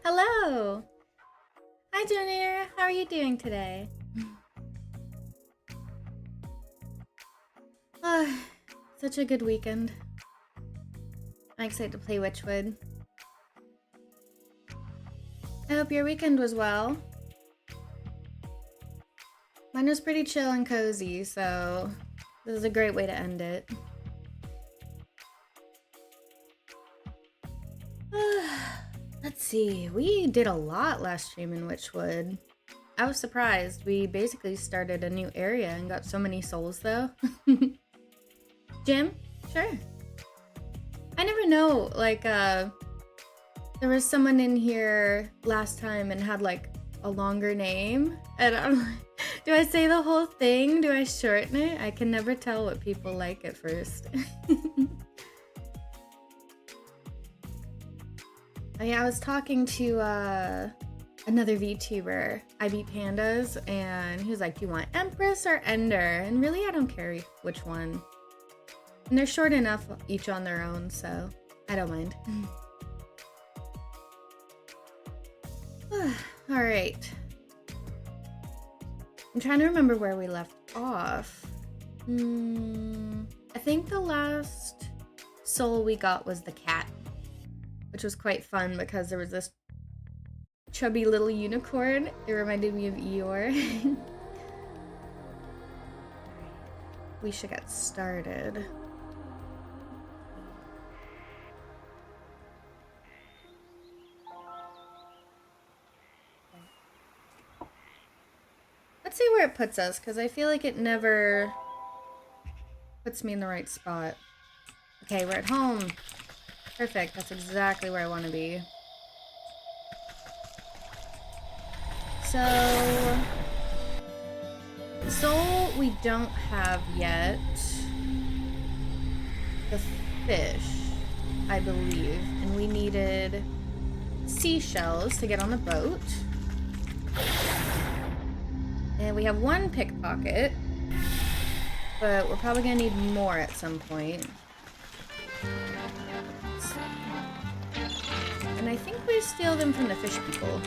Hello! Hi, Junior. How are you doing today? Ah, such a good weekend. I'm excited to play Wytchwood. I hope your weekend was well. Mine was pretty chill and cozy, so this is a great way to end it. Let's see. We did a lot last stream in Wytchwood. I was surprised. We basically started a new area and got so many souls, though. Jim? Sure. I never know, like, there was someone in here last time and had, like, a longer name, and I'm like, do I say the whole thing? Do I shorten it? I can never tell what people like at first. Oh, yeah, I was talking to, another VTuber, IB Pandas, and he was like, do you want Empress or Ender? And really, I don't care which one. And they're short enough each on their own, so I don't mind. Alright. I'm trying to remember where we left off. I think the last soul we got was the cat, which was quite fun because there was this chubby little unicorn. It reminded me of Eeyore. We should get started. Let's see where it puts us, because I feel like it never puts me in the right spot. Okay, we're at home. Perfect, that's exactly where I want to be. So, the soul we don't have yet. The fish, I believe. And we needed seashells to get on the boat. And we have one pickpocket, but we're probably gonna need more at some point. And I think we steal them from the fish people.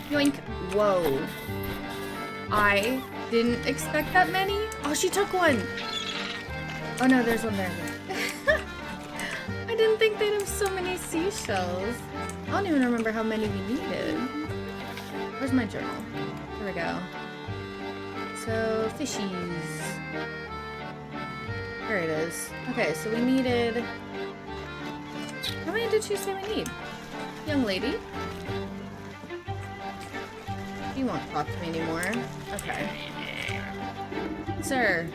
Yoink. Whoa. I didn't expect that many. Oh, she took one. Oh no, there's one there. I didn't think they'd have so many seashells. I don't even remember how many we needed. Where's my journal? Here we go. So, fishies. There it is. Okay, so we needed... How many did she say we need? Young lady? You won't talk to me anymore. Okay. Sir.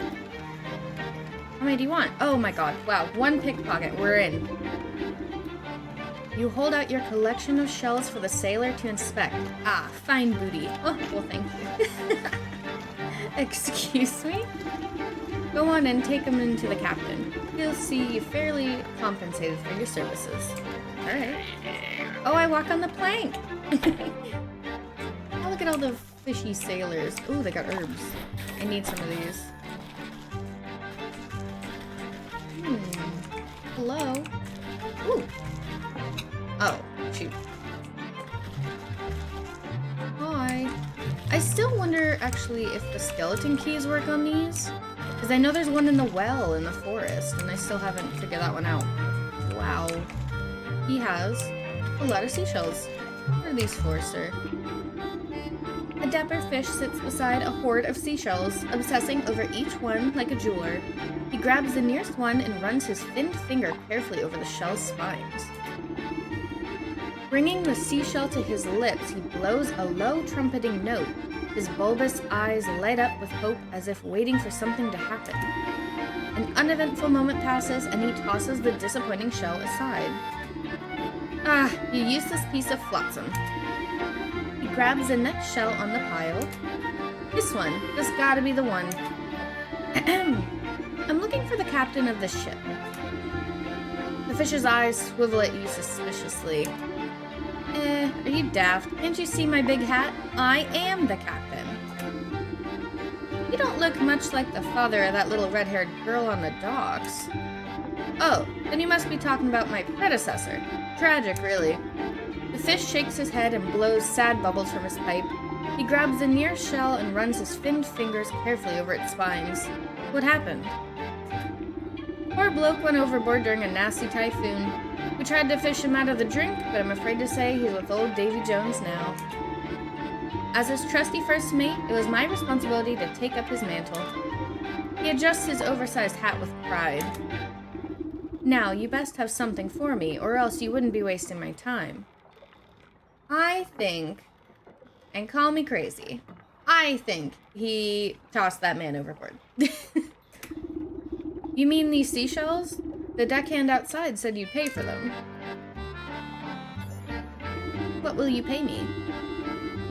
How many do you want? Oh my god. Wow, one pickpocket. We're in. You hold out your collection of shells for the sailor to inspect. Ah, fine booty. Oh, well, thank you. Excuse me? Go on and take him into the captain. He'll see you fairly compensated for your services. Alright. Oh, I walk on the plank! Oh, look at all the fishy sailors. Ooh, they got herbs. I need some of these. Hello? Ooh. Oh, shoot. Hi. I still wonder, actually, if the skeleton keys work on these. Because I know there's one in the well in the forest, and I still haven't figured that one out. Wow. He has a lot of seashells. What are these for, sir? A dapper fish sits beside a hoard of seashells, obsessing over each one like a jeweler. He grabs the nearest one and runs his thinned finger carefully over the shell's spines. Bringing the seashell to his lips, he blows a low trumpeting note. His bulbous eyes light up with hope as if waiting for something to happen. An uneventful moment passes and he tosses the disappointing shell aside. Ah, you useless piece of flotsam. He grabs the next shell on the pile. This one. This gotta be the one. I'm looking for the captain of the ship. The fish's eyes swivel at you suspiciously. Are you daft? Can't you see my big hat? I am the captain. You don't look much like the father of that little red-haired girl on the docks. Oh, then you must be talking about my predecessor. Tragic, really. The fish shakes his head and blows sad bubbles from his pipe. He grabs the nearest shell and runs his finned fingers carefully over its spines. What happened? Poor bloke went overboard during a nasty typhoon. We tried to fish him out of the drink, but I'm afraid to say he's with old Davy Jones now. As his trusty first mate, it was my responsibility to take up his mantle. He adjusts his oversized hat with pride. Now, you best have something for me, or else you wouldn't be wasting my time. I think, and call me crazy, I think he tossed that man overboard. You mean these seashells? The deckhand outside said you'd pay for them. What will you pay me?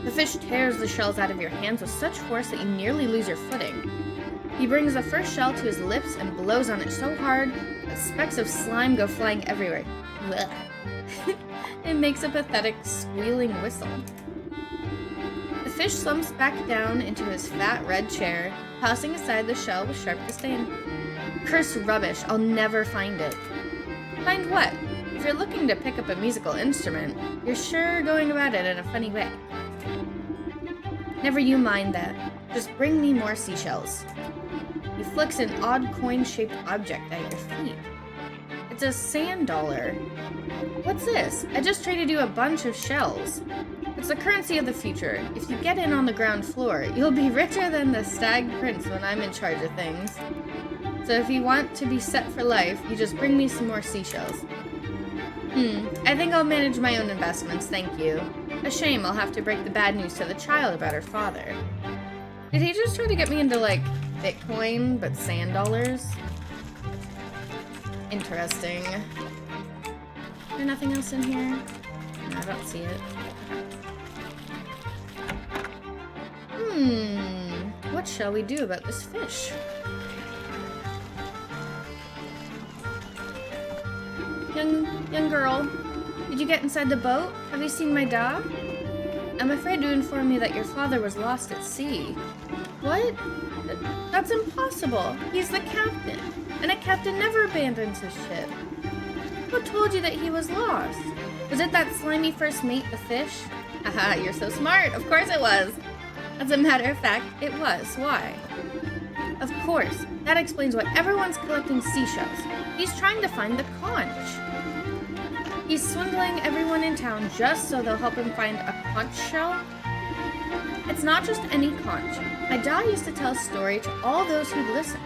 The fish tears the shells out of your hands with such force that you nearly lose your footing. He brings the first shell to his lips and blows on it so hard that specks of slime go flying everywhere. It makes a pathetic squealing whistle. The fish slumps back down into his fat red chair, tossing aside the shell with sharp disdain. Curse rubbish, I'll never find it. Find what? If you're looking to pick up a musical instrument, you're sure going about it in a funny way. Never you mind that. Just bring me more seashells. He flicks an odd coin-shaped object at your feet. It's a sand dollar. What's this? I just traded you a bunch of shells. It's the currency of the future. If you get in on the ground floor, you'll be richer than the stag prince when I'm in charge of things. So if you want to be set for life, you just bring me some more seashells. I think I'll manage my own investments, thank you. A shame I'll have to break the bad news to the child about her father. Did he just try to get me into, like, Bitcoin, but sand dollars? Interesting. Is there nothing else in here? No, I don't see it. What shall we do about this fish? Young girl, did you get inside the boat? Have you seen my dog? I'm afraid to inform you that your father was lost at sea. What? That's impossible. He's the captain, and a captain never abandons his ship. Who told you that he was lost? Was it that slimy first mate, the fish? Haha, you're so smart. Of course it was. As a matter of fact, it was. Why? Of course. That explains why everyone's collecting seashells. He's trying to find the conch. He's swindling everyone in town just so they'll help him find a conch shell. It's not just any conch. My dad used to tell a story to all those who'd listen.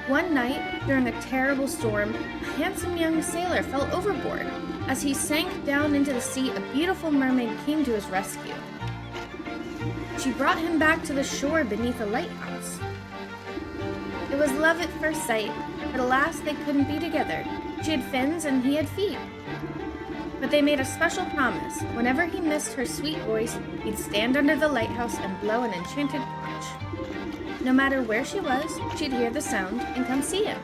One night, during a terrible storm, a handsome young sailor fell overboard. As he sank down into the sea, a beautiful mermaid came to his rescue. She brought him back to the shore beneath a lighthouse. It was love at first sight, but alas, they couldn't be together. She had fins and he had feet. But they made a special promise. Whenever he missed her sweet voice, he'd stand under the lighthouse and blow an enchanted conch. No matter where she was, she'd hear the sound and come see him.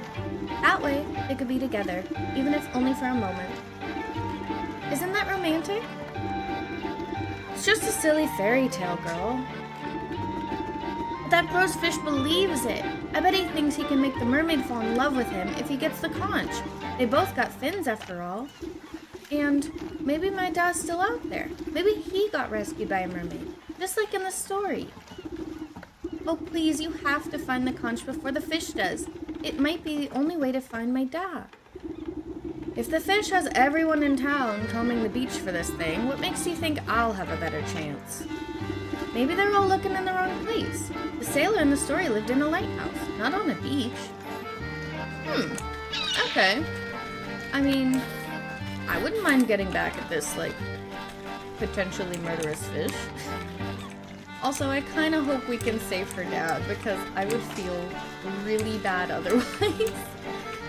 That way, they could be together, even if only for a moment. Isn't that romantic? It's just a silly fairy tale, girl. But that gross fish believes it. I bet he thinks he can make the mermaid fall in love with him if he gets the conch. They both got fins after all. And maybe my dad's still out there. Maybe he got rescued by a mermaid, just like in the story. Oh, please, you have to find the conch before the fish does. It might be the only way to find my dad. If the fish has everyone in town combing the beach for this thing, what makes you think I'll have a better chance? Maybe they're all looking in the wrong place. The sailor in the story lived in a lighthouse, not on a beach. Okay. I mean, I wouldn't mind getting back at this, like, potentially murderous fish. Also, I kind of hope we can save her dad, because I would feel really bad otherwise.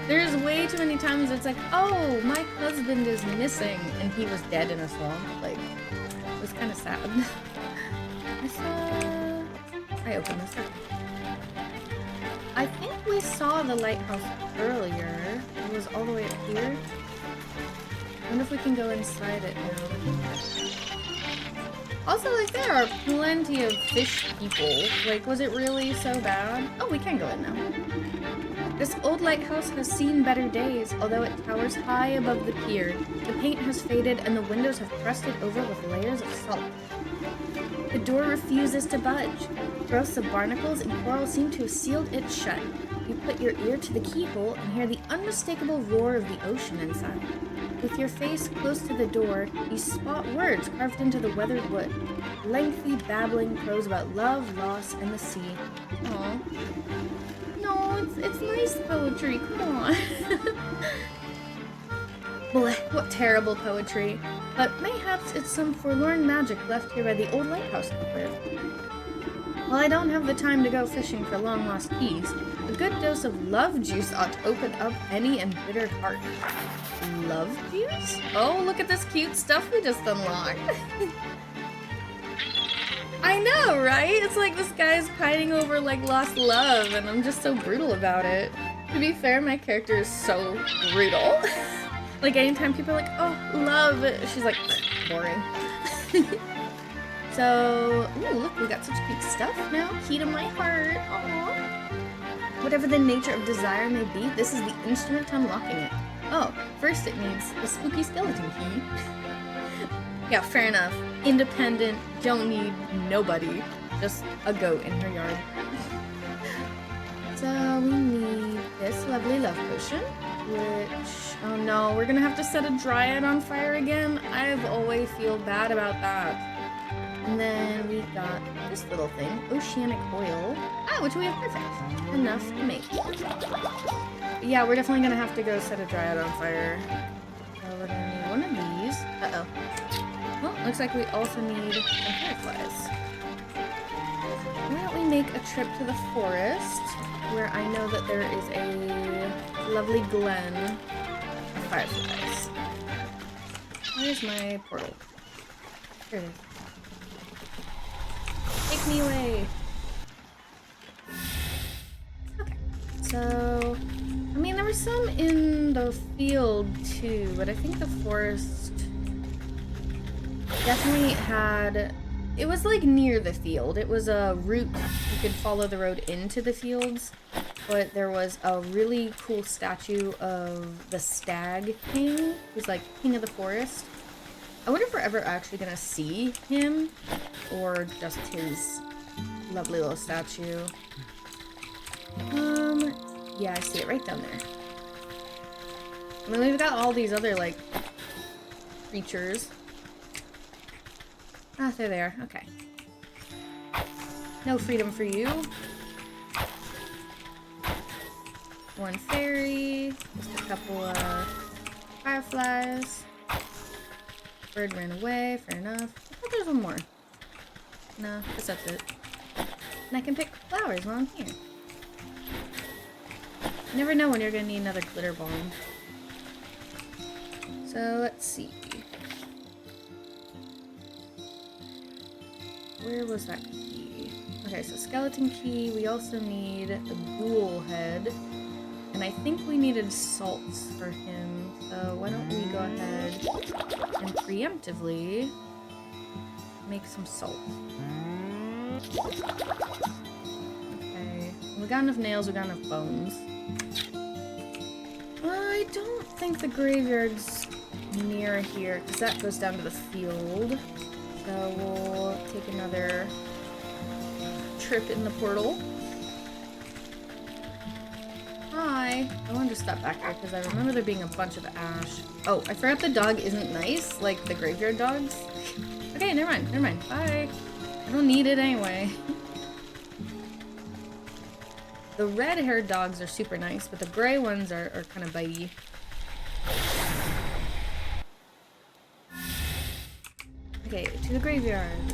There's way too many times it's like, oh, my husband is missing, and he was dead in a swamp. Like, it was kind of sad. I opened this up. I think we saw the lighthouse earlier. It was all the way up here. I wonder if we can go inside it now. Also, like, there are plenty of fish people. Like, was it really so bad? Oh, we can go in now. This old lighthouse has seen better days, although it towers high above the pier. The paint has faded and the windows have crusted over with layers of salt. The door refuses to budge. Growths of barnacles and coral seem to have sealed it shut. You put your ear to the keyhole and hear the unmistakable roar of the ocean inside. With your face close to the door, you spot words carved into the weathered wood. Lengthy, babbling prose about love, loss, and the sea. Aww. No, it's nice poetry. Come on. Blech, what terrible poetry. But mayhaps it's some forlorn magic left here by the old lighthouse keeper. While I don't have the time to go fishing for long-lost keys, a good dose of love juice ought to open up any embittered heart. Love juice? Oh, look at this cute stuff we just unlocked. I know, right? It's like this guy's pining over like lost love, and I'm just so brutal about it. To be fair, my character is so brutal. Like anytime people are like, oh, love, she's like, boring. So, ooh, look, we got such cute stuff now. Key to my heart. Aww. Whatever the nature of desire may be, this is the instrument to unlocking it. Oh, first it needs a spooky skeleton key. Yeah, fair enough. Independent, don't need nobody. Just a goat in her yard. So we need this lovely love potion, which, oh no, we're gonna have to set a dryad on fire again. I've always feel bad about that. And then we got this little thing, oceanic oil. Ah, which we have perfect. Enough to make. Yeah, we're definitely gonna have to go set a dryad on fire. So we're gonna need one of these. Uh-oh. Well, looks like we also need some fireflies. Why don't we make a trip to the forest, where I know that there is a lovely glen of fireflies. Where's my portal? Here it is. Take me away. Okay, so, I mean, there were some in the field too, but I think the forest definitely had, it was like near the field. It was a route, you could follow the road into the fields, but there was a really cool statue of the Stag King, who's like king of the forest. I wonder if we're ever actually gonna see him, or just his lovely little statue. Yeah, I see it right down there. I mean, we've got all these other, like, creatures. Ah, there they are. Okay. No freedom for you. One fairy. Just a couple of fireflies. Bird ran away, fair enough. I thought there was one more. No, guess that's it. And I can pick flowers while I'm here. You never know when you're gonna need another glitter bomb. So let's see. Where was that key? Okay, so skeleton key. We also need a ghoul head. And I think we needed salts for him. So why don't we go ahead and preemptively make some salt. Okay. We got enough nails, we got enough bones. I don't think the graveyard's near here, because that goes down to the field. So we'll take another trip in the portal. Hi. I wanted to stop back here because I remember there being a bunch of ash. Oh, I forgot the dog isn't nice, like the graveyard dogs. Okay, never mind. Bye. I don't need it anyway. The red-haired dogs are super nice, but the gray ones are kind of bitey. Okay, to the graveyard.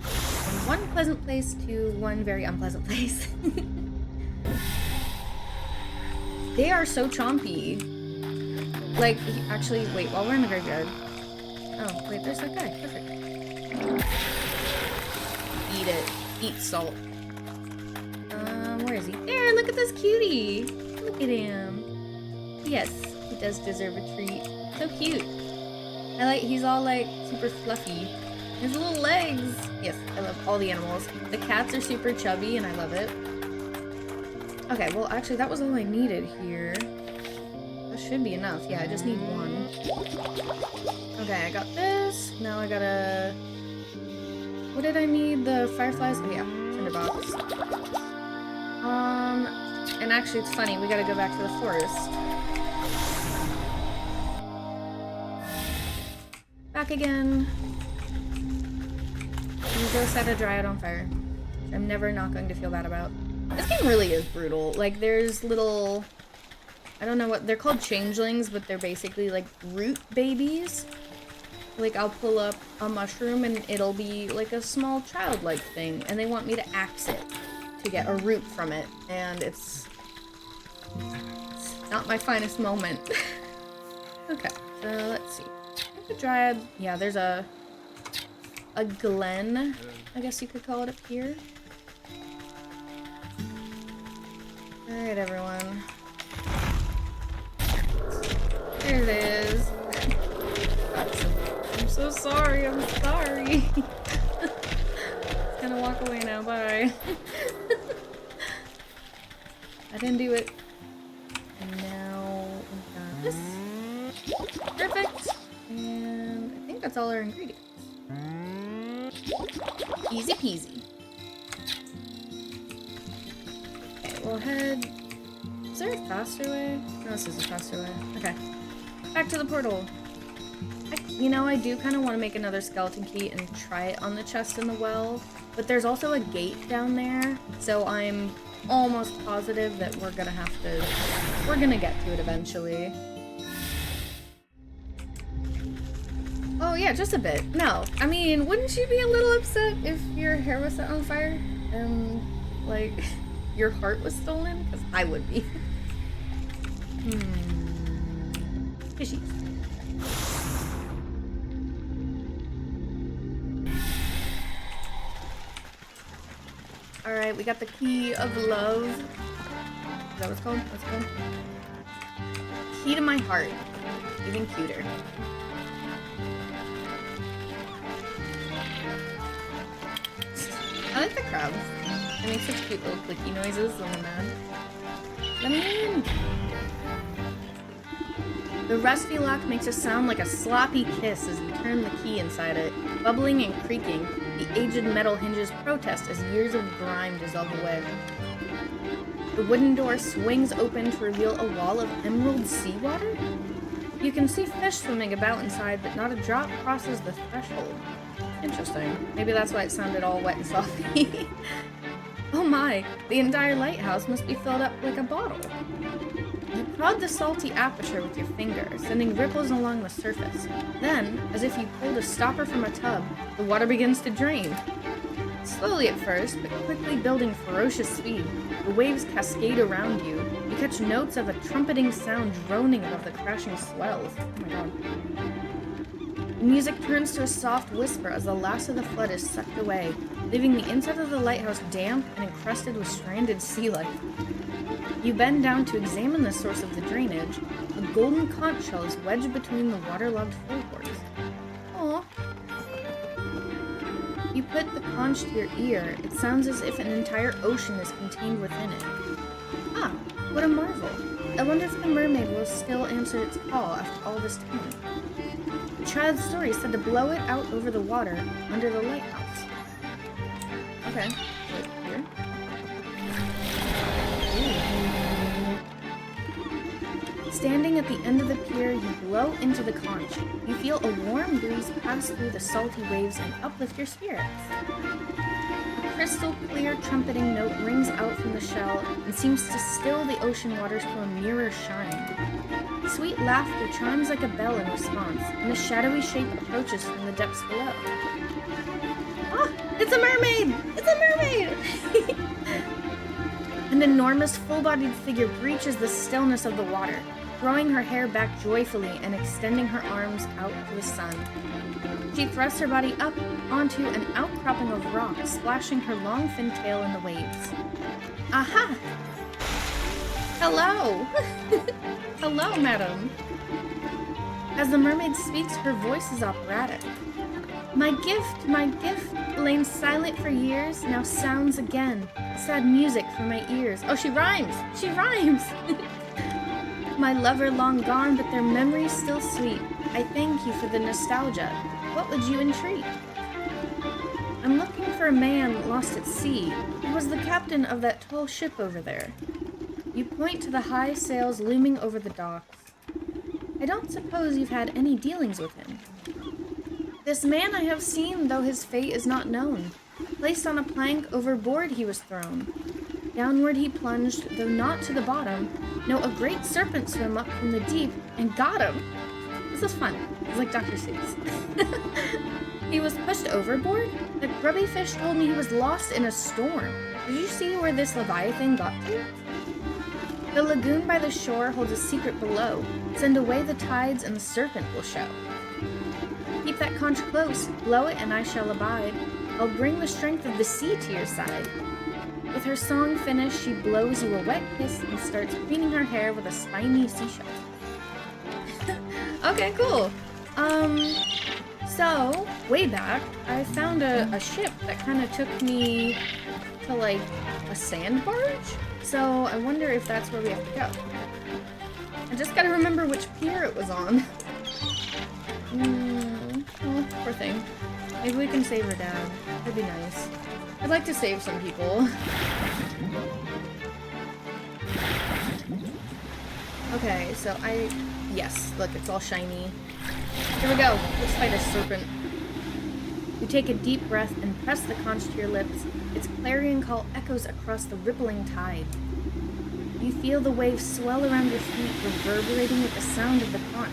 From one pleasant place to one very unpleasant place. They are so chompy. Like, actually, wait, while we're in the graveyard. Oh, wait, there's that guy. Perfect. Eat it. Eat salt. Where is he? There, look at this cutie. Look at him. Yes, he does deserve a treat. So cute. He's all like super fluffy. His little legs. Yes, I love all the animals. The cats are super chubby and I love it. Okay, well, actually, that was all I needed here. That should be enough. Yeah, I just need one. Okay, I got this. Now I gotta... What did I need? The fireflies? Oh, yeah. Tinderbox. And actually, it's funny. We gotta go back to the forest. Back again. And go set a dryad on fire. I'm never not going to feel bad about. This game really is brutal. Like, there's little... I don't know what... They're called changelings, but they're basically, like, root babies. Like, I'll pull up a mushroom and it'll be, like, a small childlike thing. And they want me to axe it to get a root from it. And it's not my finest moment. Okay, so let's see. The dryad... Yeah, there's a glen, I guess you could call it, up here. Alright, everyone. There it is. I'm so sorry, I'm sorry. Just gonna walk away now, bye. I didn't do it. And now we got this. Perfect. And I think that's all our ingredients. Easy peasy. Okay, we'll head... Is there a faster way? No, this is a faster way. Okay. Back to the portal. You know, I do kind of want to make another skeleton key and try it on the chest in the well, but there's also a gate down there, so I'm almost positive that we're gonna have to... We're gonna get to it eventually. Oh yeah, just a bit. No, I mean, wouldn't you be a little upset if your hair was set on fire and, like, your heart was stolen? Because I would be. Fishy. Alright, we got the key of love. Is that what it's called? What's it called? Key to my heart. Even cuter. I like the crabs. They make such cute little clicky noises when they're mad. Let me in! The rusty lock makes a sound like a sloppy kiss as you turn the key inside it. Bubbling and creaking, the aged metal hinges protest as years of grime dissolve away. The wooden door swings open to reveal a wall of emerald seawater. You can see fish swimming about inside, but not a drop crosses the threshold. Interesting. Maybe that's why it sounded all wet and sloppy. Oh my, the entire lighthouse must be filled up like a bottle. You prod the salty aperture with your finger, sending ripples along the surface. Then, as if you pulled a stopper from a tub, the water begins to drain. Slowly at first, but quickly building ferocious speed, the waves cascade around you. You catch notes of a trumpeting sound droning above the crashing swells. Oh my god. The music turns to a soft whisper as the last of the flood is sucked away, leaving the inside of the lighthouse damp and encrusted with stranded sea life. You bend down to examine the source of the drainage. A golden conch shell is wedged between the waterlogged floorboards. Aww. You put the conch to your ear. It sounds as if an entire ocean is contained within it. Ah, what a marvel. I wonder if the mermaid will still answer its call after all this time. The child's story said to blow it out over the water under the lighthouse. Okay, wait, here. Standing at the end of the pier, you blow into the conch. You feel a warm breeze pass through the salty waves and uplift your spirits. A crystal clear trumpeting note rings out from the shell and seems to still the ocean waters to a mirror shine. Sweet laughter chimes like a bell in response, and a shadowy shape approaches from the depths below. Ah! It's a mermaid! It's a mermaid! An enormous, full-bodied figure breaches the stillness of the water, throwing her hair back joyfully and extending her arms out to the sun. She thrusts her body up onto an outcropping of rock, splashing her long fin tail in the waves. Aha! Hello! Hello, madam! As the mermaid speaks, her voice is operatic. my gift, lain silent for years, now sounds again. Sad music for my ears. Oh, she rhymes! She rhymes! My lover long gone, but their memory's still sweet. I thank you for the nostalgia. What would you entreat? I'm looking for a man lost at sea. He was the captain of that tall ship over there. You point to the high sails looming over the docks. I don't suppose you've had any dealings with him. This man I have seen, though his fate is not known. Placed on a plank, overboard he was thrown. Downward he plunged, though not to the bottom. No, a great serpent swam up from the deep and got him. This is fun. It's like Dr. Seuss. He was pushed overboard? The grubby fish told me he was lost in a storm. Did you see where this Leviathan got to? The lagoon by the shore holds a secret below. Send away the tides and the serpent will show. Keep that conch close, blow it and I shall abide. I'll bring the strength of the sea to your side. With her song finished, she blows you a wet kiss and starts preening her hair with a spiny seashell. Okay, cool. So, way back, I found a ship that kind of took me to, like, a sand barge. So, I wonder if that's where we have to go. I just gotta remember which pier it was on. Oh, poor thing. Maybe we can save her dad. That'd be nice. I'd like to save some people. Okay, so yes, look, it's all shiny. Here we go. Let's fight a serpent. You take a deep breath and press the conch to your lips. Its clarion call echoes across the rippling tide. You feel the waves swell around your feet, reverberating with the sound of the conch.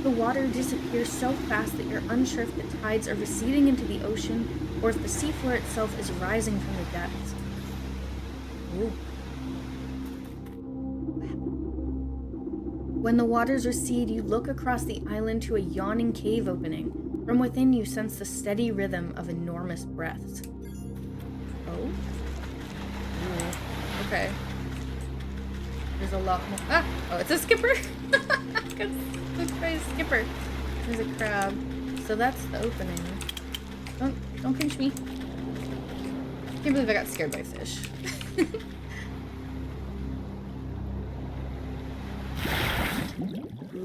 The water disappears so fast that you're unsure if the tides are receding into the ocean or if the seafloor itself is rising from the depths. Ooh. When the waters recede, you look across the island to a yawning cave opening. From within, you sense the steady rhythm of enormous breaths. Oh? Ooh. Okay. There's a lot more. Ah! Oh, it's a skipper! Look by a skipper. There's a crab. So that's the opening. Don't pinch me. Can't believe I got scared by fish.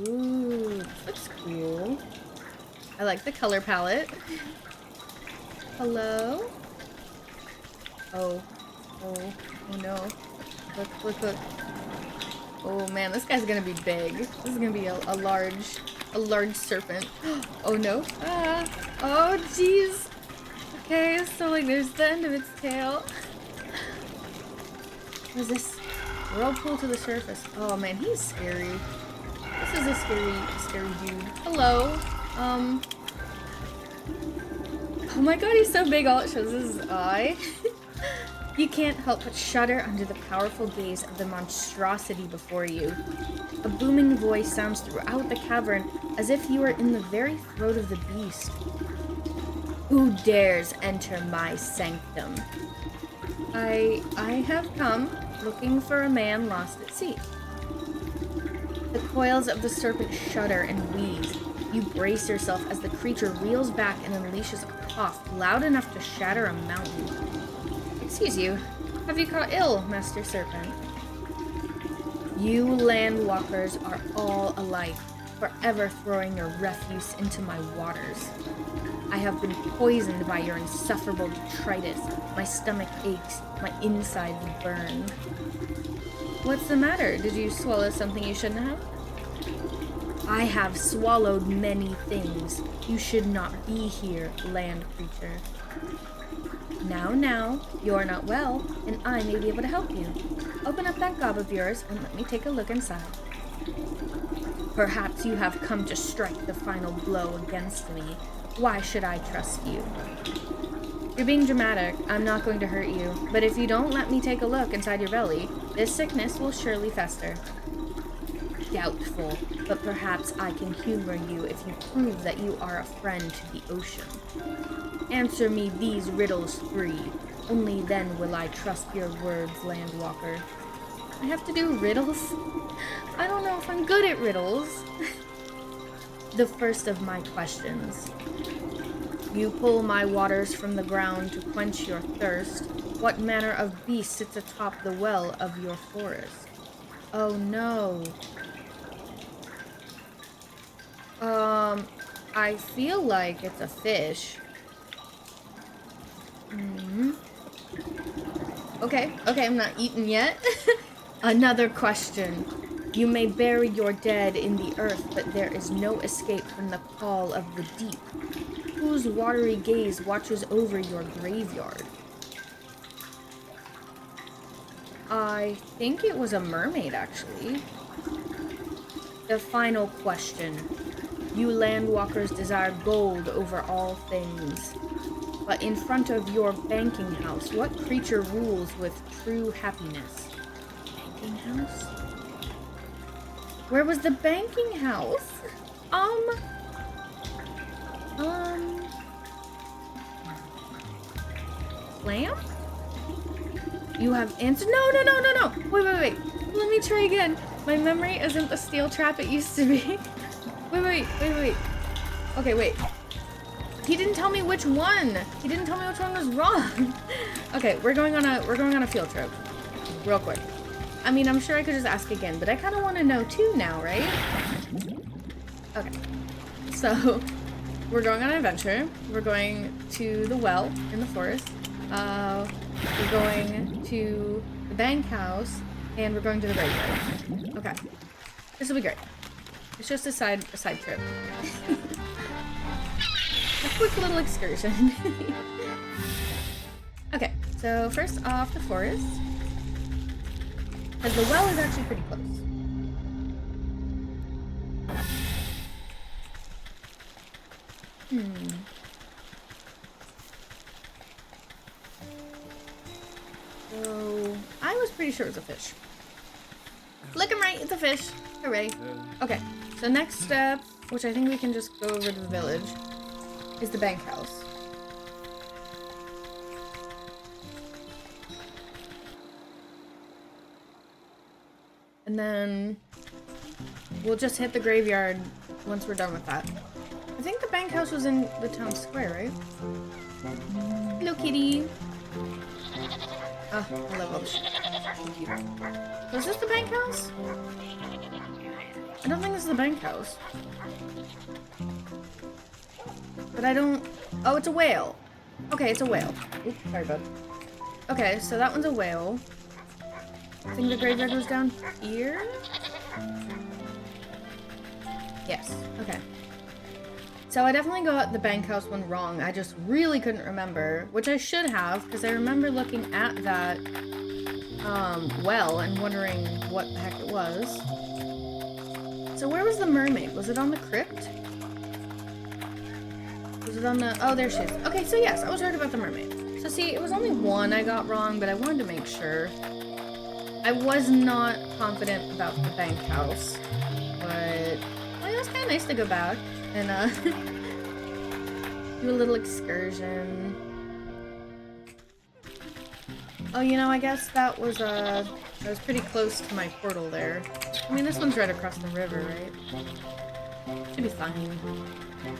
Ooh, that's cool. I like the color palette. Hello? Oh no. Look. Oh man, this guy's gonna be big. This is gonna be a large serpent. Oh no. Ah. Oh jeez. Okay, so like there's the end of its tail. What is this? Whirlpool to the surface. Oh man, he's scary. This is a scary dude. Hello. Oh my god, he's so big all it shows is his eye. You can't help but shudder under the powerful gaze of the monstrosity before you. A booming voice sounds throughout the cavern as if you are in the very throat of the beast. Who dares enter my sanctum? I have come looking for a man lost at sea. The coils of the serpent shudder and wheeze. You brace yourself as the creature reels back and unleashes a cough loud enough to shatter a mountain. Excuse you, have you caught ill, Master Serpent? You landwalkers are all alike, forever throwing your refuse into my waters. I have been poisoned by your insufferable detritus. My stomach aches, my insides burn. What's the matter? Did you swallow something you shouldn't have? I have swallowed many things. You should not be here, land creature. Now, you're not well, and I may be able to help you. Open up that gob of yours and let me take a look inside. Perhaps you have come to strike the final blow against me. Why should I trust you? You're being dramatic. I'm not going to hurt you, but if you don't let me take a look inside your belly, this sickness will surely fester. Doubtful, but perhaps I can humor you if you prove that you are a friend to the ocean. Answer me these riddles 3. Only then will I trust your words, landwalker. I have to do riddles? I don't know if I'm good at riddles. The first of my questions. You pull my waters from the ground to quench your thirst. What manner of beast sits atop the well of your forest? Oh no. I feel like it's a fish. Okay, I'm not eaten yet. Another question. You may bury your dead in the earth, but there is no escape from the call of the deep. Whose watery gaze watches over your graveyard? I think it was a mermaid, actually. The final question. You landwalkers desire gold over all things. But in front of your banking house, what creature rules with true happiness? Banking house? Where was the banking house? Lamp? You have answered. No. Wait. Let me try again. My memory isn't the steel trap it used to be. Wait. Okay, wait. He didn't tell me which one. He didn't tell me which one was wrong. Okay, we're going on a field trip. Real quick. I mean, I'm sure I could just ask again, but I kind of want to know too now, right? Okay. So, we're going on an adventure. We're going to the well in the forest. We're going to the bank house, and we're going to the graveyard. Okay. This will be great. It's just a side trip. A quick little excursion. Okay, so first off, the forest. Because the well is actually pretty close. So, I was pretty sure it was a fish. Look, I'm right, it's a fish. Hooray. Okay, so next step, which I think we can just go over to the village, is the bank house. And then we'll just hit the graveyard once we're done with that. I think the bank house was in the town square, right? Hello, kitty. Oh, I love all the shit. So is this the bank house? I don't think this is the bank house. But I don't... Oh, it's a whale. Okay, it's a whale. Oops, sorry, bud. Okay, so that one's a whale. I think the graveyard was down here? Yes, okay. So I definitely got the bank house one wrong. I just really couldn't remember, which I should have, because I remember looking at that well and wondering what the heck it was. So where was the mermaid? Was it on the crypt? Was it on the... Oh, there she is. Okay, so yes, I was right about the mermaid. So see, it was only one I got wrong, but I wanted to make sure. I was not confident about the bank house, but well, it was kind of nice to go back and do a little excursion. Oh, you know, I guess that was I was pretty close to my portal there. I mean, this one's right across the river, right? Should be fine. Okay.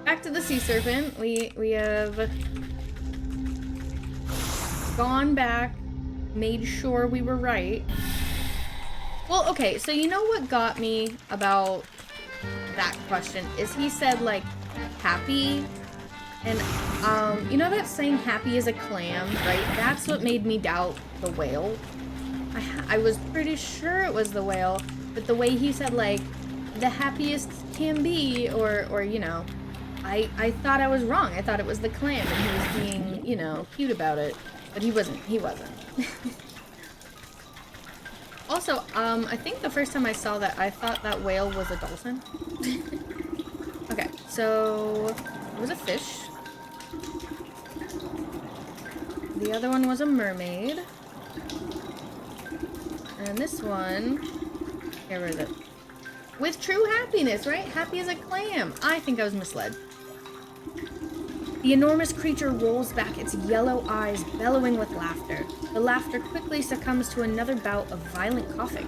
Back to the sea serpent. We have gone back, made sure we were right. Well, okay, so you know what got me about that question is he said, like, happy, and, you know that saying happy as a clam, right? That's what made me doubt the whale. I was pretty sure it was the whale, but the way he said, like, the happiest can be, or you know, I thought I was wrong. I thought it was the clam, and he was being, you know, cute about it. But he wasn't. Also, I think the first time I saw that, I thought that whale was a dolphin. Okay, so it was a fish. The other one was a mermaid. And this one, here, where is it? With true happiness, right? Happy as a clam. I think I was misled. The enormous creature rolls back its yellow eyes, bellowing with laughter. The laughter quickly succumbs to another bout of violent coughing.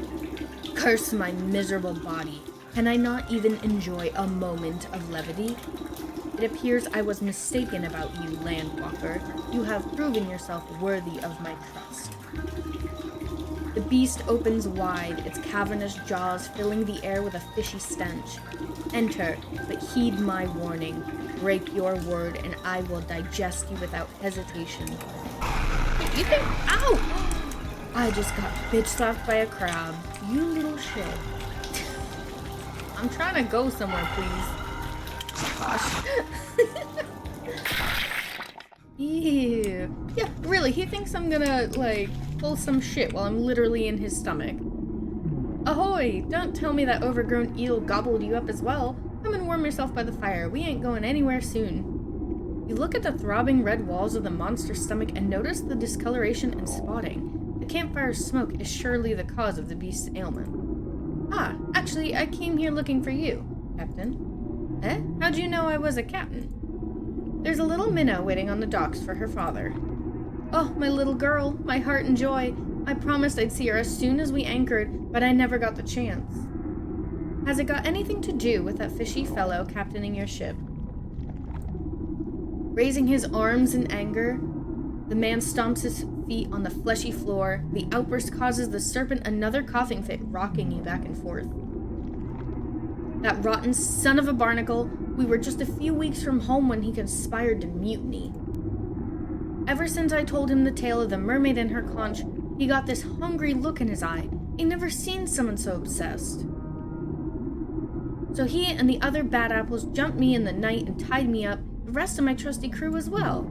Curse my miserable body. Can I not even enjoy a moment of levity? It appears I was mistaken about you, Landwalker. You have proven yourself worthy of my trust. The beast opens wide, its cavernous jaws filling the air with a fishy stench. Enter, but heed my warning. Break your word, and I will digest you without hesitation. You think? Ow! I just got bitch slapped by a crab. You little shit. I'm trying to go somewhere, please. Gosh. Ew. Yeah, really, he thinks I'm gonna, like, pull some shit while I'm literally in his stomach. Ahoy! Don't tell me that overgrown eel gobbled you up as well. Come and warm yourself by the fire. We ain't going anywhere soon. You look at the throbbing red walls of the monster's stomach and notice the discoloration and spotting. The campfire's smoke is surely the cause of the beast's ailment. Ah, actually, I came here looking for you, Captain. Eh? How'd you know I was a captain? There's a little minnow waiting on the docks for her father. Oh, my little girl, my heart and joy. I promised I'd see her as soon as we anchored, but I never got the chance. Has it got anything to do with that fishy fellow captaining your ship? Raising his arms in anger, the man stomps his feet on the fleshy floor. The outburst causes the serpent another coughing fit, rocking you back and forth. That rotten son of a barnacle, we were just a few weeks from home when he conspired to mutiny. Ever since I told him the tale of the mermaid and her conch, he got this hungry look in his eye. I'd never seen someone so obsessed. So he and the other bad apples jumped me in the night and tied me up, the rest of my trusty crew as well.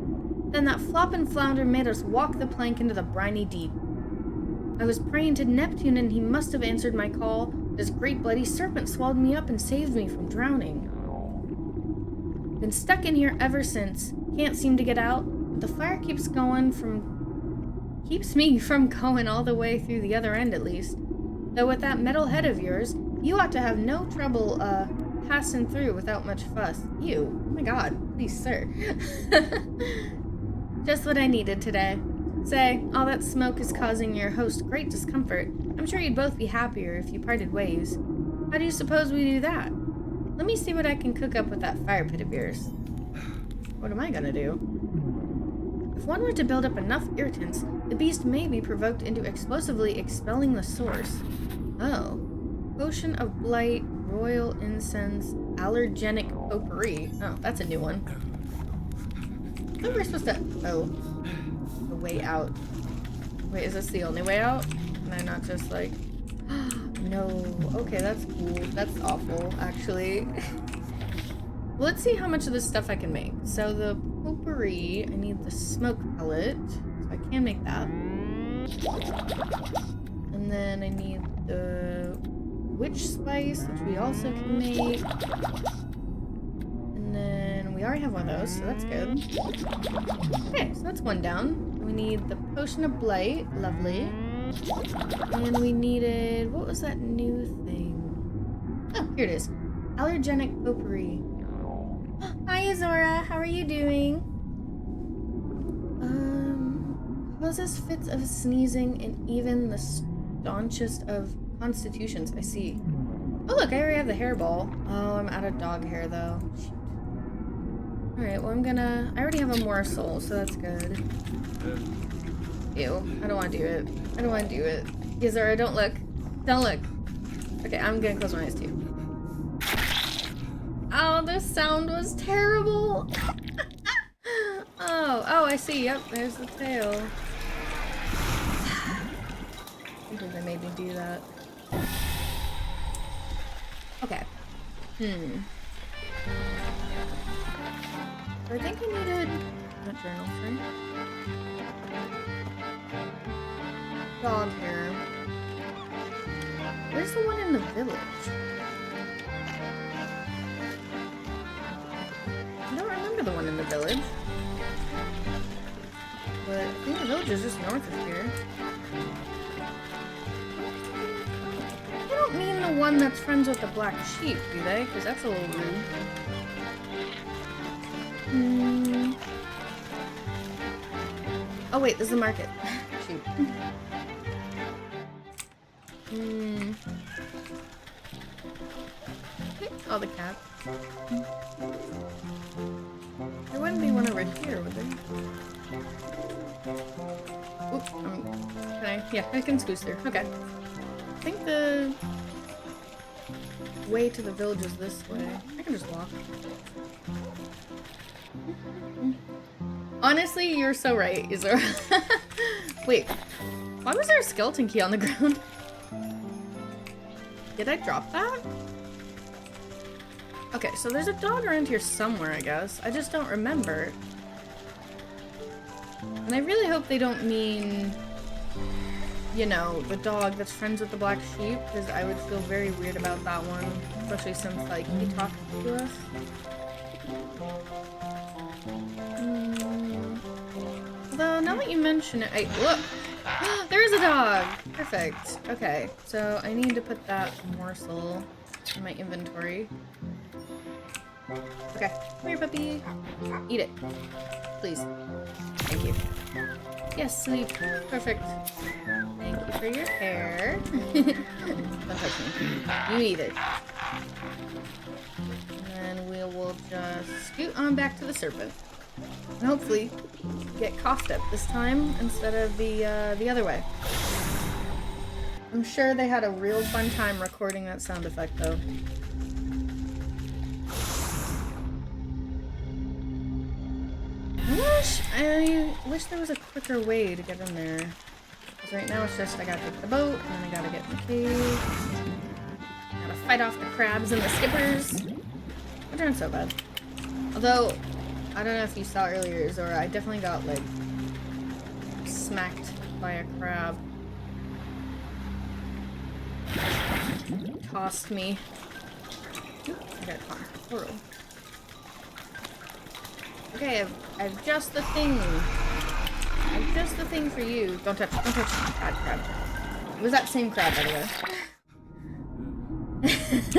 Then that flop and flounder made us walk the plank into the briny deep. I was praying to Neptune and he must have answered my call. This great bloody serpent swallowed me up and saved me from drowning. Been stuck in here ever since. Can't seem to get out. But the fire keeps me from going all the way through the other end at least. Though with that metal head of yours, you ought to have no trouble, passing through without much fuss. You? Oh my god. Please, sir. Just what I needed today. Say, all that smoke is causing your host great discomfort. I'm sure you'd both be happier if you parted ways. How do you suppose we do that? Let me see what I can cook up with that fire pit of yours. What am I gonna do? If one were to build up enough irritants, the beast may be provoked into explosively expelling the source. Oh. Potion of Blight, Royal Incense, Allergenic Potpourri. Oh, that's a new one. I thought we were supposed to... Oh. The way out. Wait, is this the only way out? Can I not just, like... No. Okay, that's cool. That's awful, actually. Well, let's see how much of this stuff I can make. So the potpourri, I need the smoke pellet. So I can make that. And then I need the witch spice, which we also can make. And then we already have one of those, so that's good. Okay, so that's one down. We need the potion of blight. Lovely. And we needed... What was that new thing? Oh, here it is. Allergenic potpourri. Hi, Azora. How are you doing? Causes fits of sneezing and even the staunchest of constitutions. I see. Oh, look, I already have the hairball. Oh, I'm out of dog hair, though. Shoot. Alright, well, I already have a morsel, so that's good. Ew. I don't want to do it. I don't want to do it. Azora, don't look. Don't look. Okay, I'm gonna close my eyes, too. Oh, this sound was terrible. Oh, I see. Yep, there's the tail. I think they made me do that. Okay. So I think I needed... Not journal, sorry. Dog hair. Where's the one in the village? I don't remember the one in the village. But I think the village is just north of here. They don't mean the one that's friends with the black sheep, do they? Because that's a little rude. Oh wait, this is the market. Shoot. All the cats. There wouldn't be one over here, would there? Oop, can I? Yeah, I can squeeze through. Okay. I think the way to the village is this way. I can just walk. Honestly, you're so right, Izora. Wait, why was there a skeleton key on the ground? Did I drop that? Okay, so there's a dog around here somewhere, I guess. I just don't remember. And I really hope they don't mean, you know, the dog that's friends with the black sheep, because I would feel very weird about that one, especially since, like, he talked to us. Although, now that you mention it, look! There is a dog! Perfect. Okay, so I need to put that morsel in my inventory. Okay, come here, puppy. Eat it. Please. Thank you. Yes, sleep. Perfect. Thank you for your hair. Don't touch me. You eat it. And then we will just scoot on back to the serpent. And hopefully get coughed up this time instead of the other way. I'm sure they had a real fun time recording that sound effect though. I wish there was a quicker way to get in there. Because right now it's just I gotta take the boat, and then I gotta get in the cave. Gotta fight off the crabs and the skippers. Which aren't so bad. Although, I don't know if you saw earlier, Zora, I definitely got, like, smacked by a crab. Tossed me. I got caught. Horrible. Okay, I've just the thing. I've just the thing for you. Don't touch me. Bad crab. It was that same crab, by the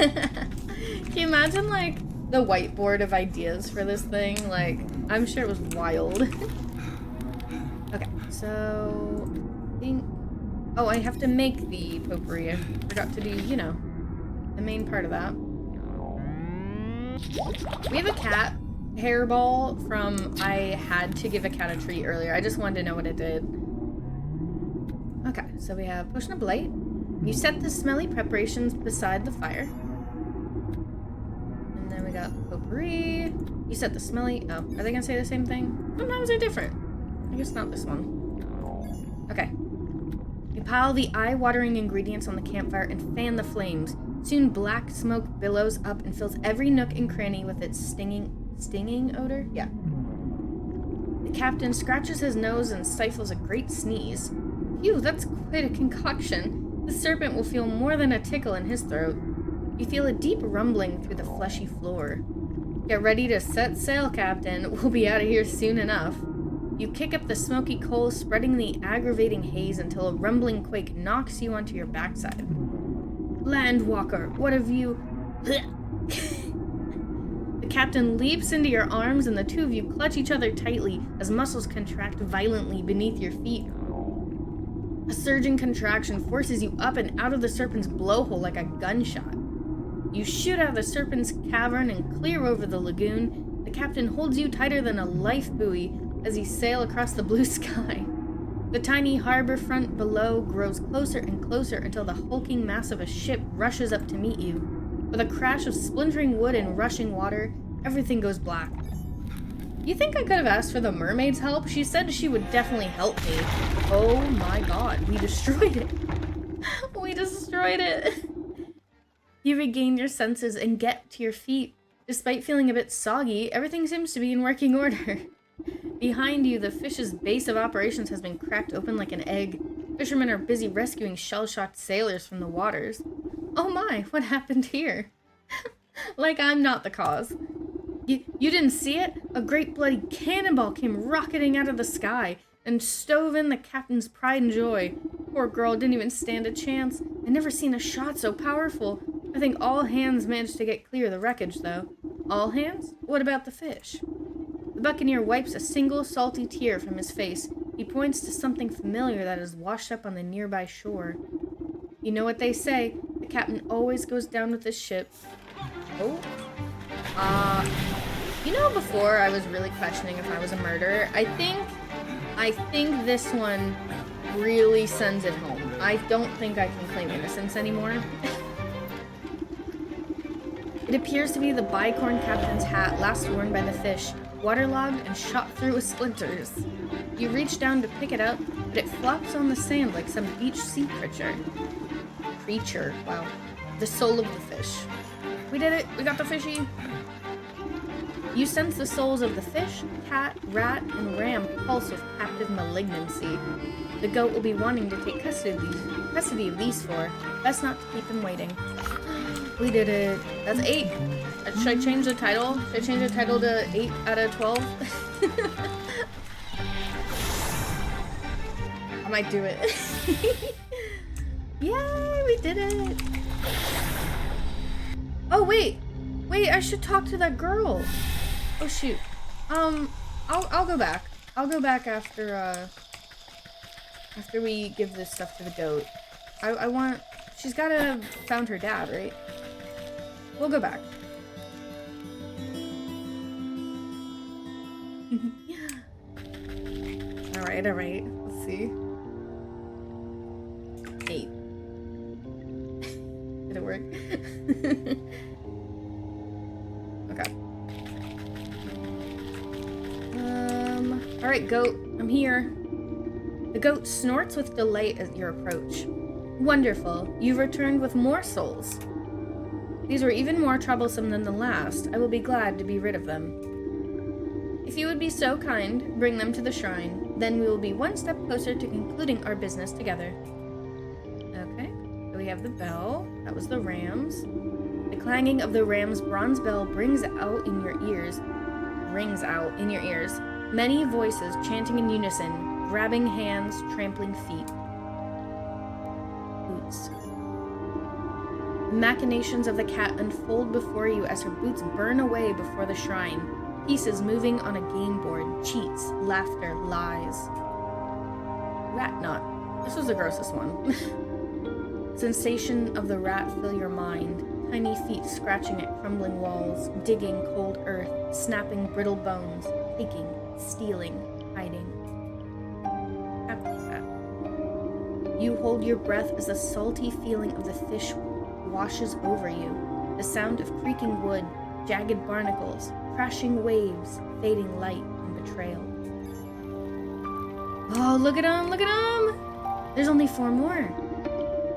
way. Can you imagine, like, the whiteboard of ideas for this thing? Like, I'm sure it was wild. Okay, so... I think... Oh, I have to make the potpourri. I forgot to do, you know, the main part of that. We have a cat. Hairball from I had to give a cat a treat earlier. I just wanted to know what it did. Okay, so we have Potion of Blight. You set the smelly preparations beside the fire. And then we got Potpourri. You set the smelly... Oh, are they gonna say the same thing? Sometimes they're different. I guess not this one. Okay. You pile the eye-watering ingredients on the campfire and fan the flames. Soon black smoke billows up and fills every nook and cranny with its stinging odor? Yeah. The captain scratches his nose and stifles a great sneeze. Phew, that's quite a concoction. The serpent will feel more than a tickle in his throat. You feel a deep rumbling through the fleshy floor. Get ready to set sail, Captain. We'll be out of here soon enough. You kick up the smoky coals, spreading the aggravating haze until a rumbling quake knocks you onto your backside. Landwalker, what have you... The captain leaps into your arms and the two of you clutch each other tightly as muscles contract violently beneath your feet. A surging contraction forces you up and out of the serpent's blowhole like a gunshot. You shoot out of the serpent's cavern and clear over the lagoon. The captain holds you tighter than a life buoy as you sail across the blue sky. The tiny harbor front below grows closer and closer until the hulking mass of a ship rushes up to meet you. With a crash of splintering wood and rushing water, everything goes black. You think I could have asked for the mermaid's help? She said she would definitely help me. Oh my god, we destroyed it. We destroyed it. You regain your senses and get to your feet. Despite feeling a bit soggy, everything seems to be in working order. Behind you, the fish's base of operations has been cracked open like an egg. Fishermen are busy rescuing shell-shocked sailors from the waters. Oh my, what happened here? Like I'm not the cause. You didn't see it? A great bloody cannonball came rocketing out of the sky and stove in the captain's pride and joy. Poor girl didn't even stand a chance. I'd never seen a shot so powerful. I think all hands managed to get clear of the wreckage, though. All hands? What about the fish? The buccaneer wipes a single salty tear from his face. He points to something familiar that is washed up on the nearby shore. You know what they say, the captain always goes down with his ship. Oh. You know, before I was really questioning if I was a murderer. I think this one really sends it home. I don't think I can claim innocence anymore. It appears to be the bicorn captain's hat last worn by the fish, waterlogged and shot through with splinters. You reach down to pick it up, but it flops on the sand like some beach sea creature. Wow. The soul of the fish. We did it! We got the fishy! You sense the souls of the fish, cat, rat, and ram pulse with captive malignancy. The goat will be wanting to take custody of these four. Best not to keep them waiting. We did it. That's 8. Should I change the title? Should I change the title to 8 out of 12? I might do it. Yay, we did it. Oh, wait, I should talk to that girl. Oh, shoot. I'll go back. I'll go back after we give this stuff to the goat. She's gotta found her dad, right? We'll go back. Alright. Let's see. 8. Did it work? Okay. Alright, goat. I'm here. The goat snorts with delight at your approach. Wonderful. You've returned with more souls. These were even more troublesome than the last. I will be glad to be rid of them. If you would be so kind, bring them to the shrine. Then we will be one step closer to concluding our business together. Okay. So we have the bell. That was the rams. The clanging of the ram's bronze bell rings out in your ears. Many voices chanting in unison, grabbing hands, trampling feet. Boots. The machinations of the cat unfold before you as her boots burn away before the shrine. Pieces moving on a game board, cheats, laughter, lies. Rat knot. This was the grossest one. Sensation of the rat fill your mind. Tiny feet scratching at crumbling walls, digging cold earth, snapping brittle bones, taking, stealing, hiding. You hold your breath as the salty feeling of the fish washes over you. The sound of creaking wood, jagged barnacles, crashing waves, fading light, and betrayal. Oh, look at him! There's only 4 more.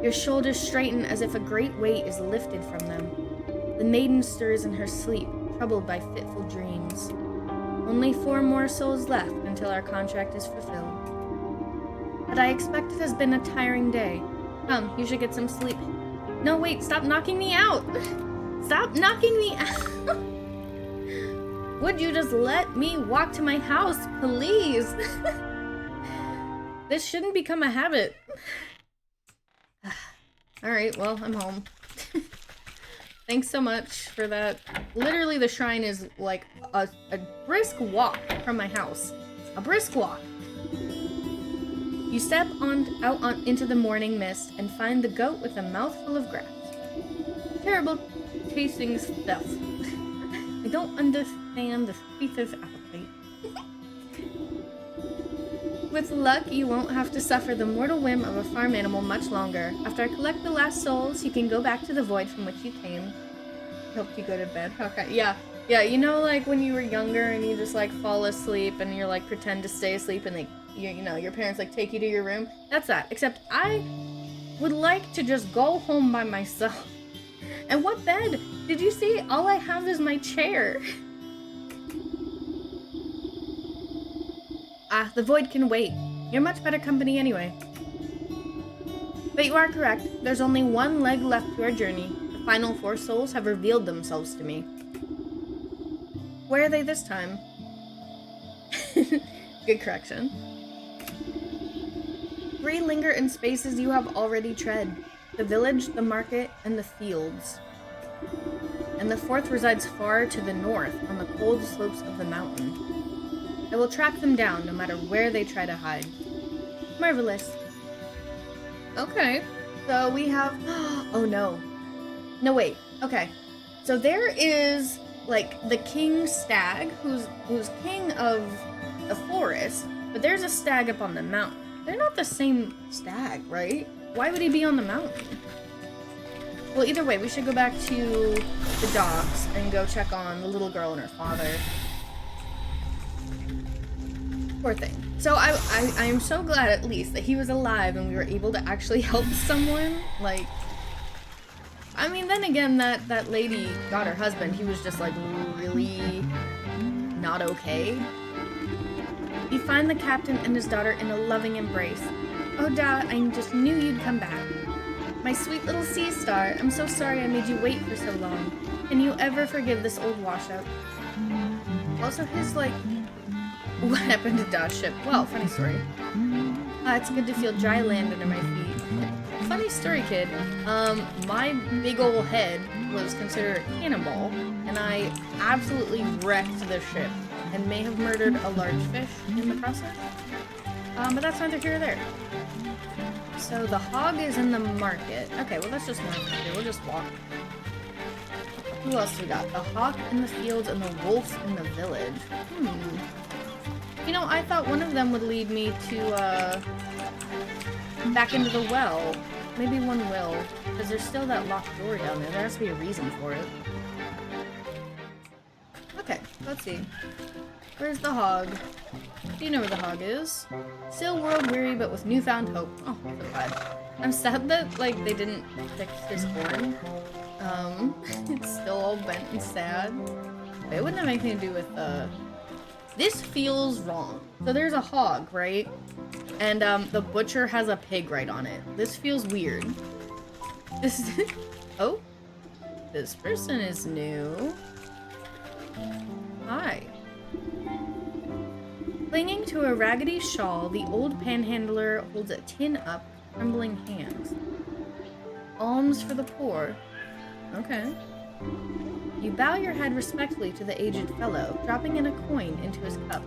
Your shoulders straighten as if a great weight is lifted from them. The maiden stirs in her sleep, troubled by fitful dreams. Only 4 more souls left until our contract is fulfilled. But I expect it has been a tiring day. Come, you should get some sleep. No, wait, stop knocking me out! Stop knocking me out! Would you just let me walk to my house, please? This shouldn't become a habit. Alright, well, I'm home. Thanks so much for that. Literally, the shrine is like a brisk walk from my house. A brisk walk. You step out into the morning mist and find the goat with a mouthful of grass. Terrible tasting stuff. I don't understand the teeth of appetite. With luck, you won't have to suffer the mortal whim of a farm animal much longer. After I collect the last souls, you can go back to the void from which you came. Helped you go to bed. Okay, yeah, you know, like when you were younger and you just like fall asleep and you're like pretend to stay asleep and you know, your parents like take you to your room? That's that. Except I would like to just go home by myself. And what bed? Did you see? All I have is my chair. The void can wait. You're much better company anyway. But you are correct. There's only 1 leg left to our journey. The final 4 souls have revealed themselves to me. Where are they this time? Good correction. 3 linger in spaces you have already tread. The village, the market, and the fields. And the 4th resides far to the north on the cold slopes of the mountain. I will track them down no matter where they try to hide. Marvelous. Okay, so we have... Oh no. No, wait. Okay. So there is like the king stag, who's king of the forest, but there's a stag up on the mountain. They're not the same stag, right? Why would he be on the mountain? Well, either way, we should go back to the docks and go check on the little girl and her father. Poor thing. So I am so glad at least that he was alive and we were able to actually help someone. Like, I mean, then again, that lady got her husband. He was just like really not okay. You find the captain and his daughter in a loving embrace. Oh, Dad, I just knew you'd come back. My sweet little sea star, I'm so sorry I made you wait for so long. Can you ever forgive this old washout? Also, his, like, what happened to Dod's ship? Well, funny story. It's good to feel dry land under my feet. Funny story, kid. My big ol' head was considered a cannonball, and I absolutely wrecked the ship and may have murdered a large fish in the process. But that's neither here or there. So the hog is in the market. Okay, well let's just not here. We'll just walk. Who else we got? The hawk in the fields and the wolf in the village. You know, I thought one of them would lead me to, back into the well. Maybe one will, because there's still that locked door down there. There has to be a reason for it. Okay, let's see. Where's the hog? Do you know where the hog is? Still world weary, but with newfound hope. Oh, so glad. I'm sad that, like, they didn't fix his horn. It's still all bent and sad. But it wouldn't have anything to do with, This feels wrong. So there's a hog, right? And, the butcher has a pig right on it. This feels weird. This Oh? This person is new. Hi. Clinging to a raggedy shawl, the old panhandler holds a tin up, trembling hands. Alms for the poor. Okay. You bow your head respectfully to the aged fellow, dropping in a coin into his cup.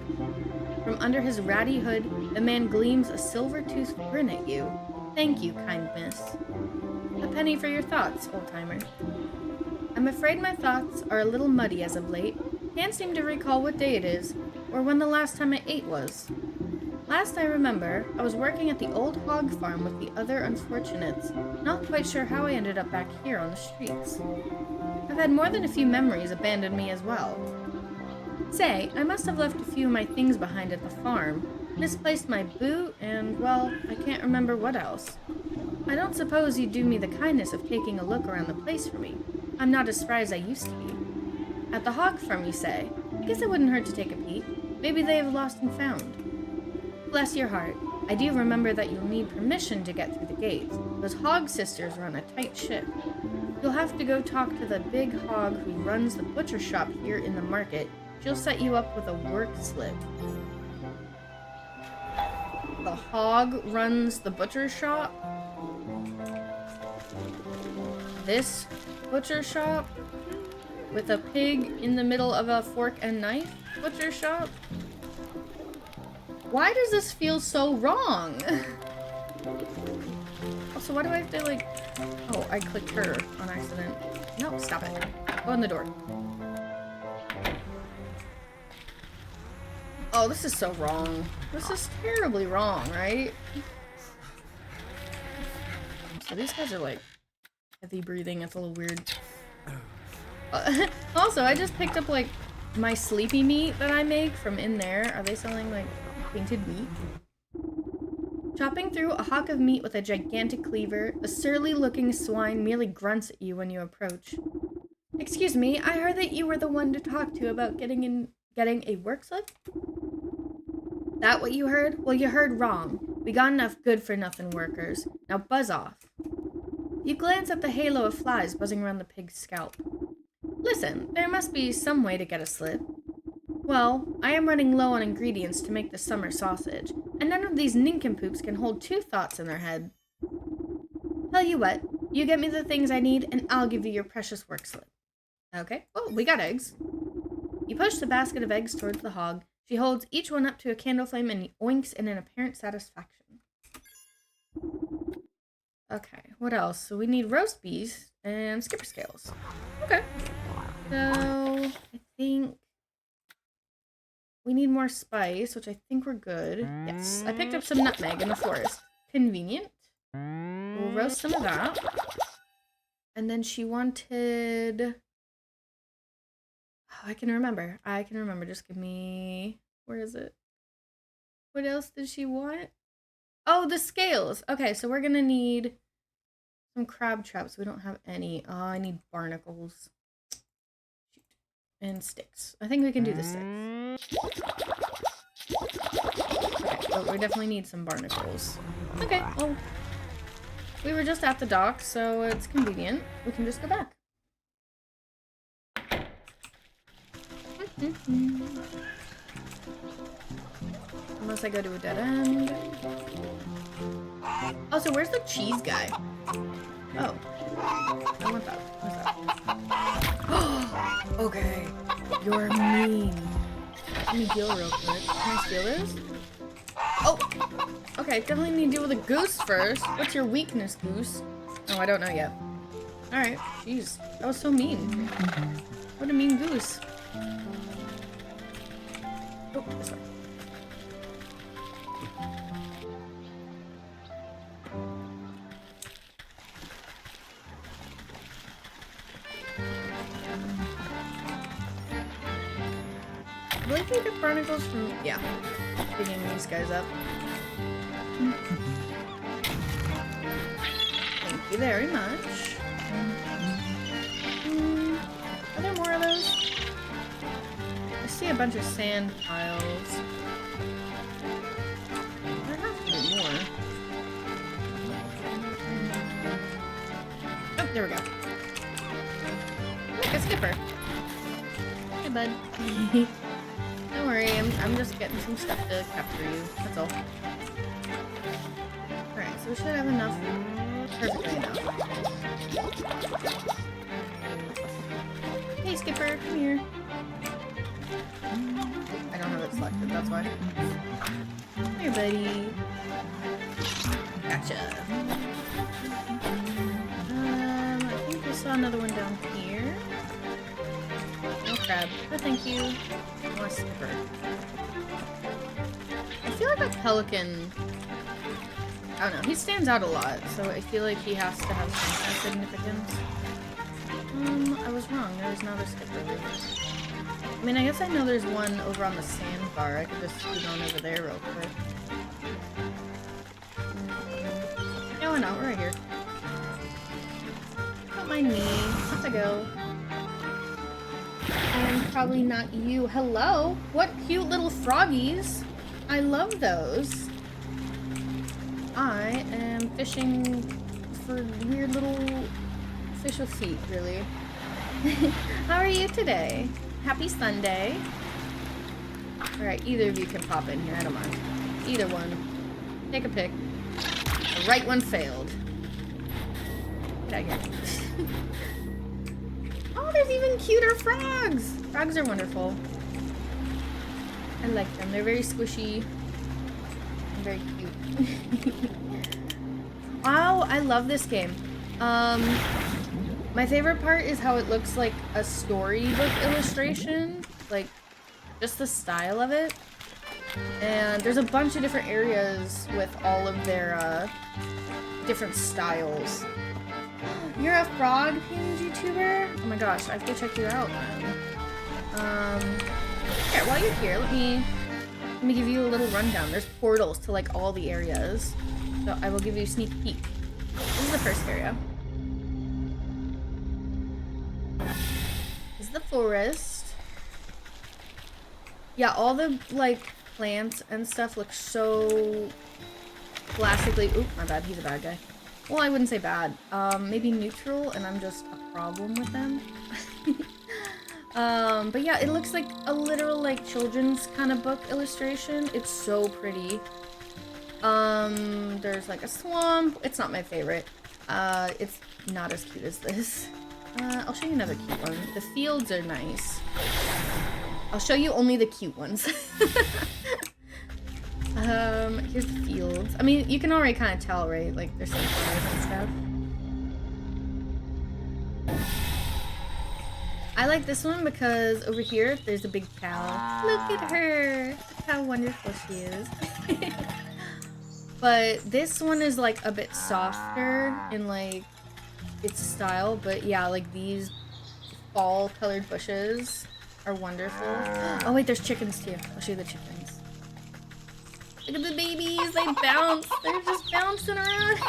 From under his ratty hood, the man gleams a silver-toothed grin at you. Thank you, kind miss. A penny for your thoughts, old-timer. I'm afraid my thoughts are a little muddy as of late. Can't seem to recall what day it is, or when the last time I ate was. Last I remember, I was working at the old hog farm with the other unfortunates, not quite sure how I ended up back here on the streets. I've had more than a few memories abandon me as well. Say, I must have left a few of my things behind at the farm, misplaced my boot, and, well, I can't remember what else. I don't suppose you'd do me the kindness of taking a look around the place for me. I'm not as spry as I used to be. At the hog farm, you say? I guess it wouldn't hurt to take a peek. Maybe they have lost and found. Bless your heart. I do remember that you'll need permission to get through the gates. Those hog sisters run a tight ship. You'll have to go talk to the big hog who runs the butcher shop here in the market. She'll set you up with a work slip. The hog runs the butcher shop? This butcher shop? With a pig in the middle of a fork and knife butcher shop? Why does this feel so wrong? Also, why do I have to, like... Oh, I clicked her on accident. No, stop it. Go in the door. Oh, this is so wrong. This is terribly wrong, right? So these guys are, like, heavy breathing. It's a little weird. Also, I just picked up, like, my sleepy meat that I make from in there. Are they selling, like, painted meat? Chopping through a hock of meat with a gigantic cleaver, a surly-looking swine merely grunts at you when you approach. Excuse me, I heard that you were the one to talk to about getting a work slip? That what you heard? Well, you heard wrong. We got enough good-for-nothing workers. Now buzz off. You glance at the halo of flies buzzing around the pig's scalp. Listen, there must be some way to get a slip. Well, I am running low on ingredients to make the summer sausage, and none of these nincompoops can hold two thoughts in their head. Tell you what, you get me the things I need, and I'll give you your precious work slip. Okay. Oh, we got eggs. You push the basket of eggs towards the hog. She holds each one up to a candle flame and oinks in an apparent satisfaction. Okay, what else? So we need roast beef and skipper scales. Okay. So I think we need more spice, which I think we're good. Yes, I picked up some nutmeg in the forest. Convenient. We'll roast some of that. And then she wanted... Oh, I can remember. Just give me... Where is it? What else did she want? Oh, the scales. Okay, so we're gonna need some crab traps. We don't have any. Oh, I need barnacles. Shoot. And sticks. I think we can do the sticks. Okay, but we definitely need some barnacles. Okay, well, we were just at the dock, so it's convenient. We can just go back. Unless I go to a dead end. Oh, so where's the cheese guy? Oh. I want that. What's that? Okay. You're mean. Let me heal real quick. Can I steal this? Oh! Okay, definitely need to deal with a goose first. What's your weakness, goose? Oh, I don't know yet. Alright. Jeez. That was so mean. What a mean goose. Oh, this way. I believe we get barnacles from, yeah, digging these guys up. Thank you very much. Are there more of those? I see a bunch of sand piles. There has to be more. Oh, there we go. Look, a skipper. Hey, bud. Don't worry, I'm just getting some stuff to capture you. That's all. Alright, so we should have enough. Perfectly enough. Hey, skipper, come here. I don't have it selected, that's why. Here, buddy. Gotcha. I think I saw another one down here. No crab. Oh, thank you. More skipper. I feel like a pelican... I don't know. He stands out a lot, so I feel like he has to have some kind of significance. I was wrong. There is not a skipper over there. I mean, I guess I know there's one over on the sandbar. I could just scoot on over there real quick. No, we're not. We're right here. Don't mind me. Off I go. And probably not you. Hello? What cute little froggies. I love those. I am fishing for weird little fish with feet, really. How are you today? Happy Sunday. Alright, either of you can pop in here. I don't mind. Either one. Take a pick. The right one failed. Get out of here. Oh, there's even cuter frogs! Frogs are wonderful. I like them. They're very squishy. And very cute. Wow, I love this game. My favorite part is how it looks like a storybook illustration. Like, just the style of it. And there's a bunch of different areas with all of their different styles. You're a frog themed YouTuber? Oh my gosh, I have to check you out then. Here, while you're here, let me give you a little rundown. There's portals to like all the areas. So I will give you a sneak peek. This is the first area. This is the forest. Yeah, all the like plants and stuff look so classically. Oop, my bad, he's a bad guy. Well, I wouldn't say bad. Maybe neutral, and I'm just a problem with them. But yeah, it looks like a literal, like, children's kind of book illustration. It's so pretty. There's, like, a swamp. It's not my favorite. It's not as cute as this. I'll show you another cute one. The fields are nice. I'll show you only the cute ones. Here's the fields. I mean, you can already kind of tell, right? Like, there's some flowers and stuff. I like this one because over here, there's a big cow. Look at her. Look how wonderful she is. But this one is like a bit softer in like its style. But yeah, like these fall colored bushes are wonderful. Oh wait, there's chickens too. I'll show you the chickens. Look at the babies, they bounce. They're just bouncing around.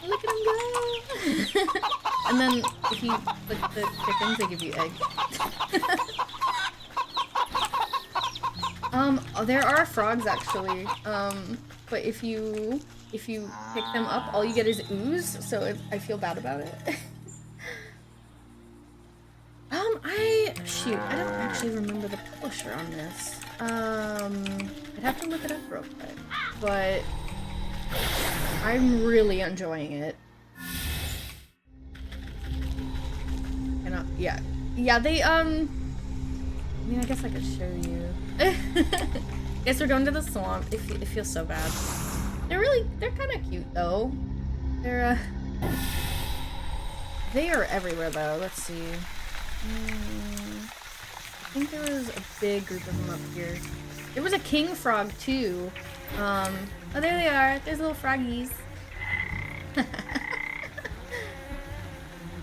Look at them go. And then if you click the chickens, they give you eggs. There are frogs actually. But if you pick them up, all you get is ooze, so I feel bad about it. I don't actually remember the publisher on this. I'd have to look it up real quick. But I'm really enjoying it. And yeah, they I mean, I guess I could show you. Guess we're going to the swamp. It feels so bad. They're kind of cute though. They are everywhere though. Let's see. I think there was a big group of them up here. There was a king frog too. Oh, there they are. There's little froggies.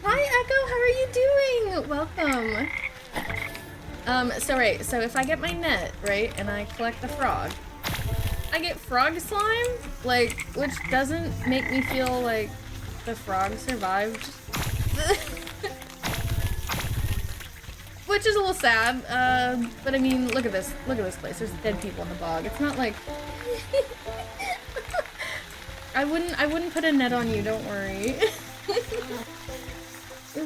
Hi, Echo. How are you doing? Welcome. So if I get my net, right, and I collect the frog, I get frog slime, like, which doesn't make me feel like the frog survived. Which is a little sad, but I mean, look at this place. There's dead people in the bog. It's not like... I wouldn't put a net on you, don't worry.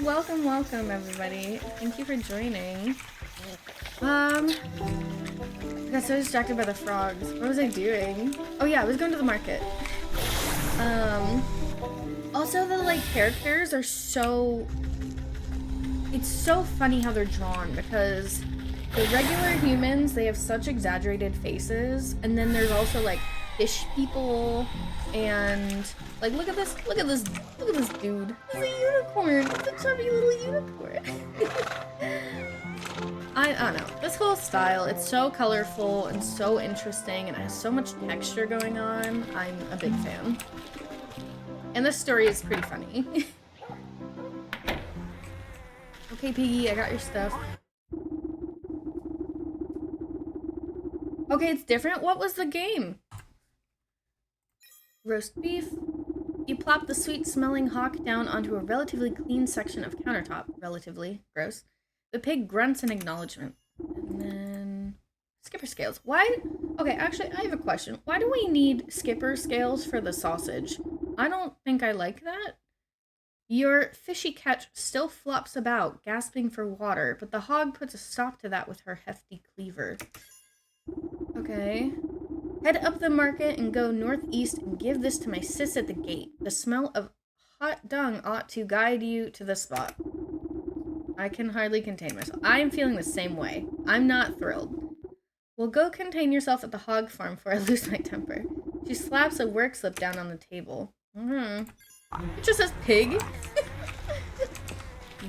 Welcome, everybody. Thank you for joining. I got so distracted by the frogs. What was I doing? Oh yeah, I was going to the market. Also the, like, characters are so... It's so funny how they're drawn, because the regular humans, they have such exaggerated faces, and then there's also, like, fish people, and, like, look at this dude. He's a unicorn. He's a chubby little unicorn. I don't know. This whole style, it's so colorful and so interesting, and it has so much texture going on. I'm a big fan. And this story is pretty funny. Okay, Piggy, I got your stuff. Okay, it's different. What was the game? Roast beef. You plop the sweet-smelling hawk down onto a relatively clean section of countertop. Relatively. Gross. The pig grunts in acknowledgement. And then... skipper scales. Why? Okay, actually, I have a question. Why do we need skipper scales for the sausage? I don't think I like that. Your fishy catch still flops about, gasping for water, but the hog puts a stop to that with her hefty cleaver. Okay. Head up the market and go northeast and give this to my sis at the gate. The smell of hot dung ought to guide you to the spot. I can hardly contain myself. I am feeling the same way. I'm not thrilled. Well, go contain yourself at the hog farm before I lose my temper. She slaps a work slip down on the table. It just says pig.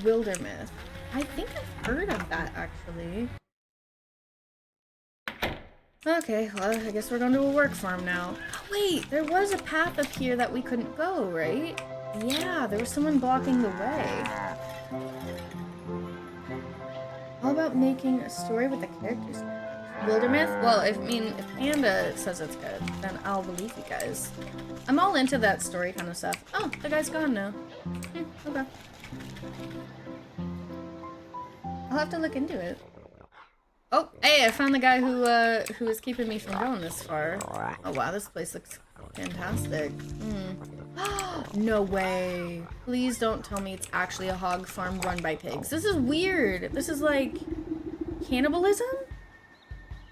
Wildermyth. I think I've heard of that, actually. Okay, well, I guess we're going to a work farm now. Oh, wait, there was a path up here that we couldn't go, right? Yeah, there was someone blocking the way. How about making a story with the characters? Wildermyth? Well, if Panda says it's good, then I'll believe you guys. I'm all into that story kind of stuff. Oh, the guy's gone now. Okay. I'll have to look into it. Oh, hey, I found the guy who was keeping me from going this far. Oh wow, this place looks fantastic. No way. Please don't tell me it's actually a hog farm run by pigs. This is weird. This is like cannibalism?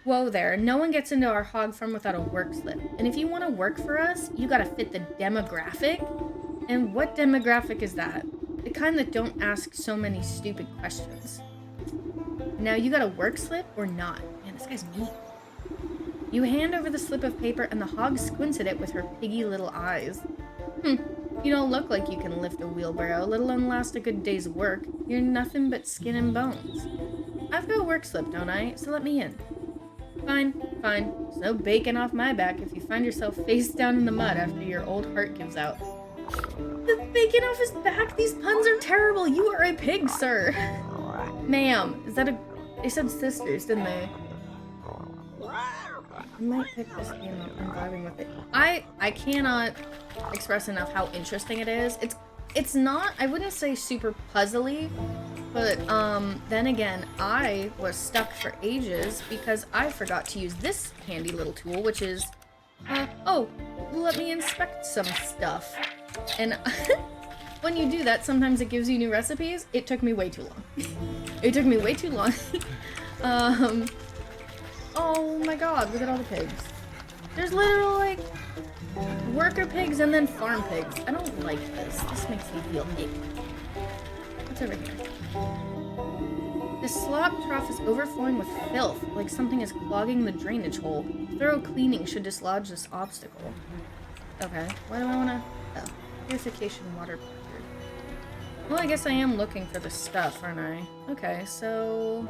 Whoa there, no one gets into our hog farm without a work slip. And if you want to work for us, you gotta fit the demographic. And what demographic is that? The kind that don't ask so many stupid questions. Now, you got a work slip or not? Man, this guy's mean. You hand over the slip of paper and the hog squints at it with her piggy little eyes. You don't look like you can lift a wheelbarrow, let alone last a good day's work. You're nothing but skin and bones. I've got a work slip, don't I? So let me in. Fine, fine. There's no bacon off my back if you find yourself face down in the mud after your old heart gives out. The bacon off his back? These puns are terrible. You are a pig, sir. Ma'am, is that a... They said sisters, didn't they? I might pick this game up. I'm vibing with it. I cannot express enough how interesting it is. It's not, I wouldn't say super puzzly, but then again, I was stuck for ages because I forgot to use this handy little tool, which is, oh, let me inspect some stuff. And when you do that, sometimes it gives you new recipes. It took me way too long. It took me way too long. Oh my god, look at all the pigs. There's literally like worker pigs and then farm pigs. I don't like this. This makes me feel icky. What's over here? This slop trough is overflowing with filth, like something is clogging the drainage hole. Thorough cleaning should dislodge this obstacle. Okay, why do I wanna... Oh, purification water filter. Well, I guess I am looking for the stuff, aren't I? Okay, so...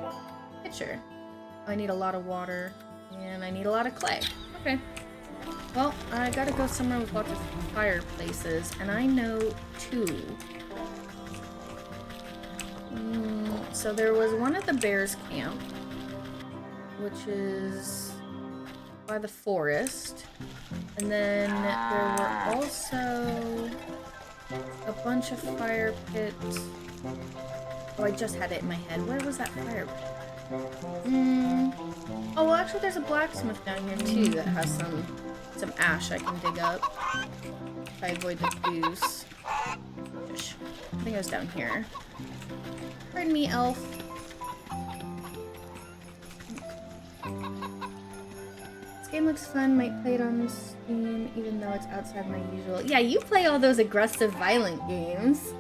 pitcher. I need a lot of water, and I need a lot of clay. Okay. Well, I gotta go somewhere with lots of fireplaces, and I know 2. So there was one at the bears camp, which is by the forest, and then there were also a bunch of fire pits. Oh, I just had it in my head. Where was that fire pit? Oh, well, actually, there's a blacksmith down here too that has some ash I can dig up if I avoid the goose. Shush. I think I was down here. Pardon me, elf. This game looks fun. Might play it on Steam, even though it's outside my usual. Yeah, you play all those aggressive, violent games.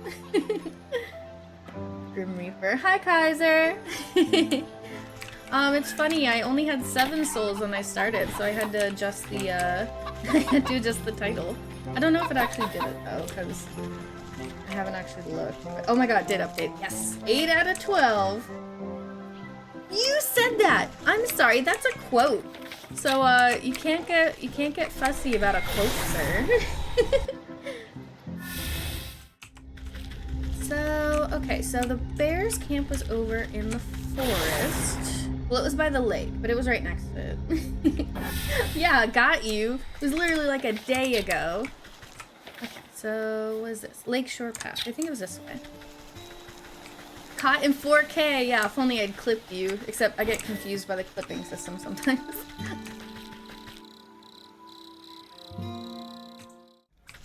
Grim Reaper. Hi, Kaiser. It's funny, I only had 7 souls when I started, so I had to adjust the, I had to adjust the title. I don't know if it actually did it, though, because I haven't actually looked. But, oh my god, it did update. Yes! 8 out of 12! You said that! I'm sorry, that's a quote. So, you can't get fussy about a quote, sir. So, okay, so the bears camp was over in the forest. Well, it was by the lake, but it was right next to it. Yeah, got you. It was literally like a day ago. Okay, so what is this? Lakeshore Path. I think it was this way. Caught in 4K. Yeah, if only I'd clipped you. Except I get confused by the clipping system sometimes.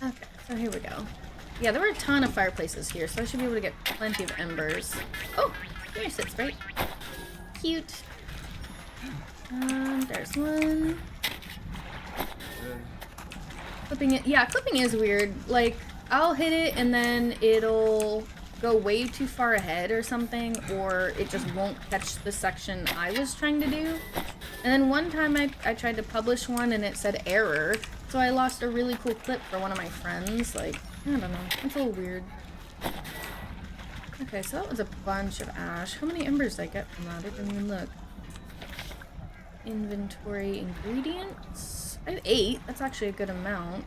Okay, so here we go. Yeah, there were a ton of fireplaces here, so I should be able to get plenty of embers. Oh, here sits right. Cute. There's one. Clipping it. Yeah, clipping is weird. Like, I'll hit it and then it'll go way too far ahead or something, or it just won't catch the section I was trying to do. And then one time I tried to publish one and it said error, so I lost a really cool clip for one of my friends. Like, I don't know. It's a little weird. Okay, so that was a bunch of ash. How many embers did I get from that? I didn't even look. Inventory ingredients. I have 8. That's actually a good amount.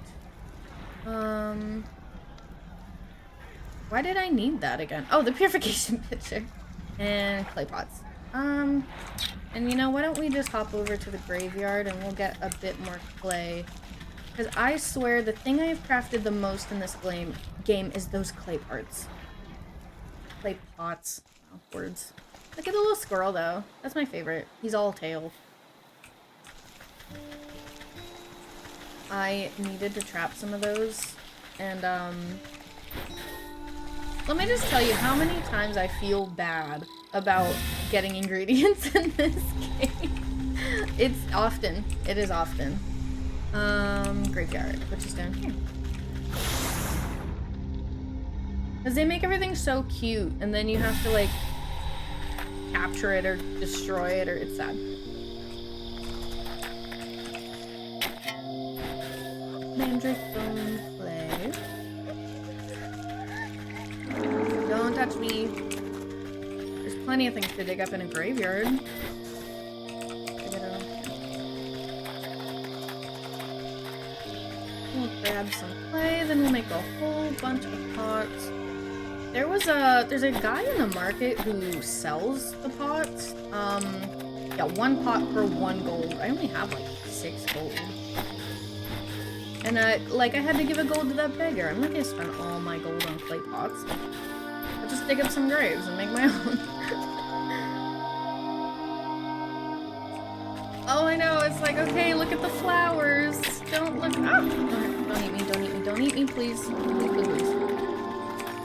Why did I need that again? Oh, the purification pitcher. And clay pots. And you know, why don't we just hop over to the graveyard and we'll get a bit more clay. Because I swear the thing I have crafted the most in this game is those clay parts. Clay pots. Oh, words. Look at the little squirrel though. That's my favorite. He's all tail. I needed to trap some of those. And let me just tell you how many times I feel bad about getting ingredients in this game. It's often. It is often. Graveyard, which is down here. Because they make everything so cute, and then you have to, like, capture it or destroy it, or it's sad. Mandrake bone clay. touch me. There's plenty of things to dig up in a graveyard. We'll grab some clay, then we'll make a whole bunch of pots. There's a guy in the market who sells the pots. Yeah, 1 pot for 1 gold. I only have like 6 gold. And I had to give a gold to that beggar. I'm not gonna spend all my gold on clay pots. I'll just dig up some graves and make my own. Oh, I know. It's like, okay, look at the flowers. Don't look. Ah! Don't eat me. Don't eat me. Don't eat me, please. Please, please, please.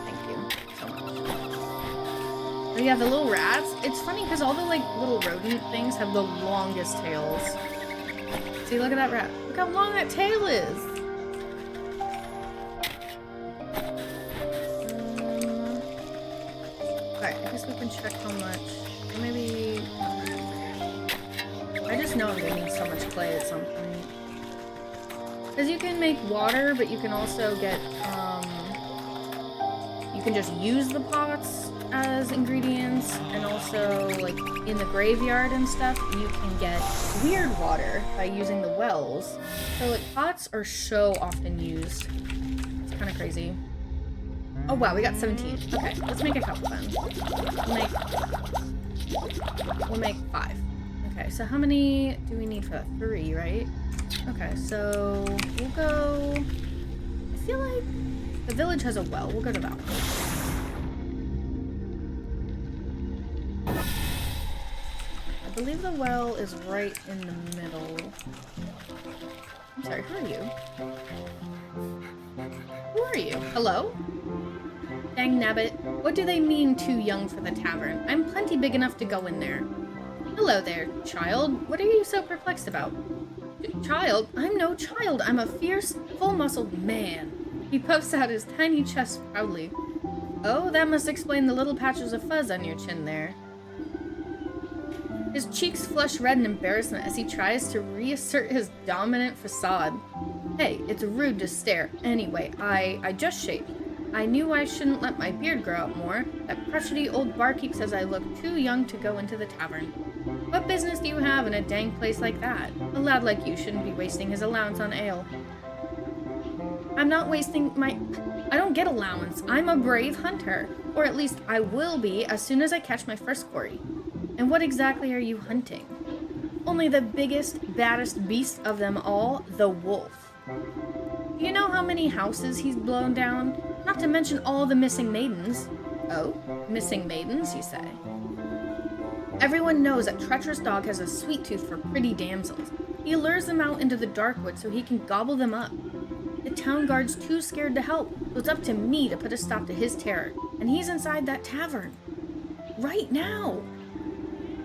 Thank you so much. Oh, yeah, the little rats. It's funny because all the like little rodent things have the longest tails. See, look at that rat. Look how long that tail is. Alright, I guess we can check how much. Maybe. I just know I'm gonna need so much clay at some point. Because you can make water, but you can also get, you can just use the pots as ingredients, and also, like, in the graveyard and stuff, you can get weird water by using the wells. So, like, pots are so often used. It's kind of crazy. Oh, wow, we got 17. Okay, let's make a couple then. We'll make 5. Okay, so how many do we need for that? 3, right? Okay, so we'll go... I feel like the village has a well. We'll go to that one. I believe the well is right in the middle. I'm sorry, who are you? Who are you? Hello? Dang nabbit. What do they mean too young for the tavern? I'm plenty big enough to go in there. Hello there, child. What are you so perplexed about? Child? I'm no child. I'm a fierce, full-muscled man. He puffs out his tiny chest proudly. Oh, that must explain the little patches of fuzz on your chin there. His cheeks flush red in embarrassment as he tries to reassert his dominant facade. Hey, it's rude to stare. Anyway, I just shaved. I knew I shouldn't let my beard grow out more. That crotchety old barkeep says I look too young to go into the tavern. What business do you have in a dang place like that? A lad like you shouldn't be wasting his allowance on ale. I'm not wasting my... I don't get allowance. I'm a brave hunter. Or at least I will be as soon as I catch my first quarry. And what exactly are you hunting? Only the biggest, baddest beast of them all, the wolf. Do you know how many houses he's blown down? Not to mention all the missing maidens. Oh? Missing maidens, you say? Everyone knows that treacherous dog has a sweet tooth for pretty damsels. He lures them out into the dark woods so he can gobble them up. The town guard's too scared to help, so it's up to me to put a stop to his terror. And he's inside that tavern. Right now!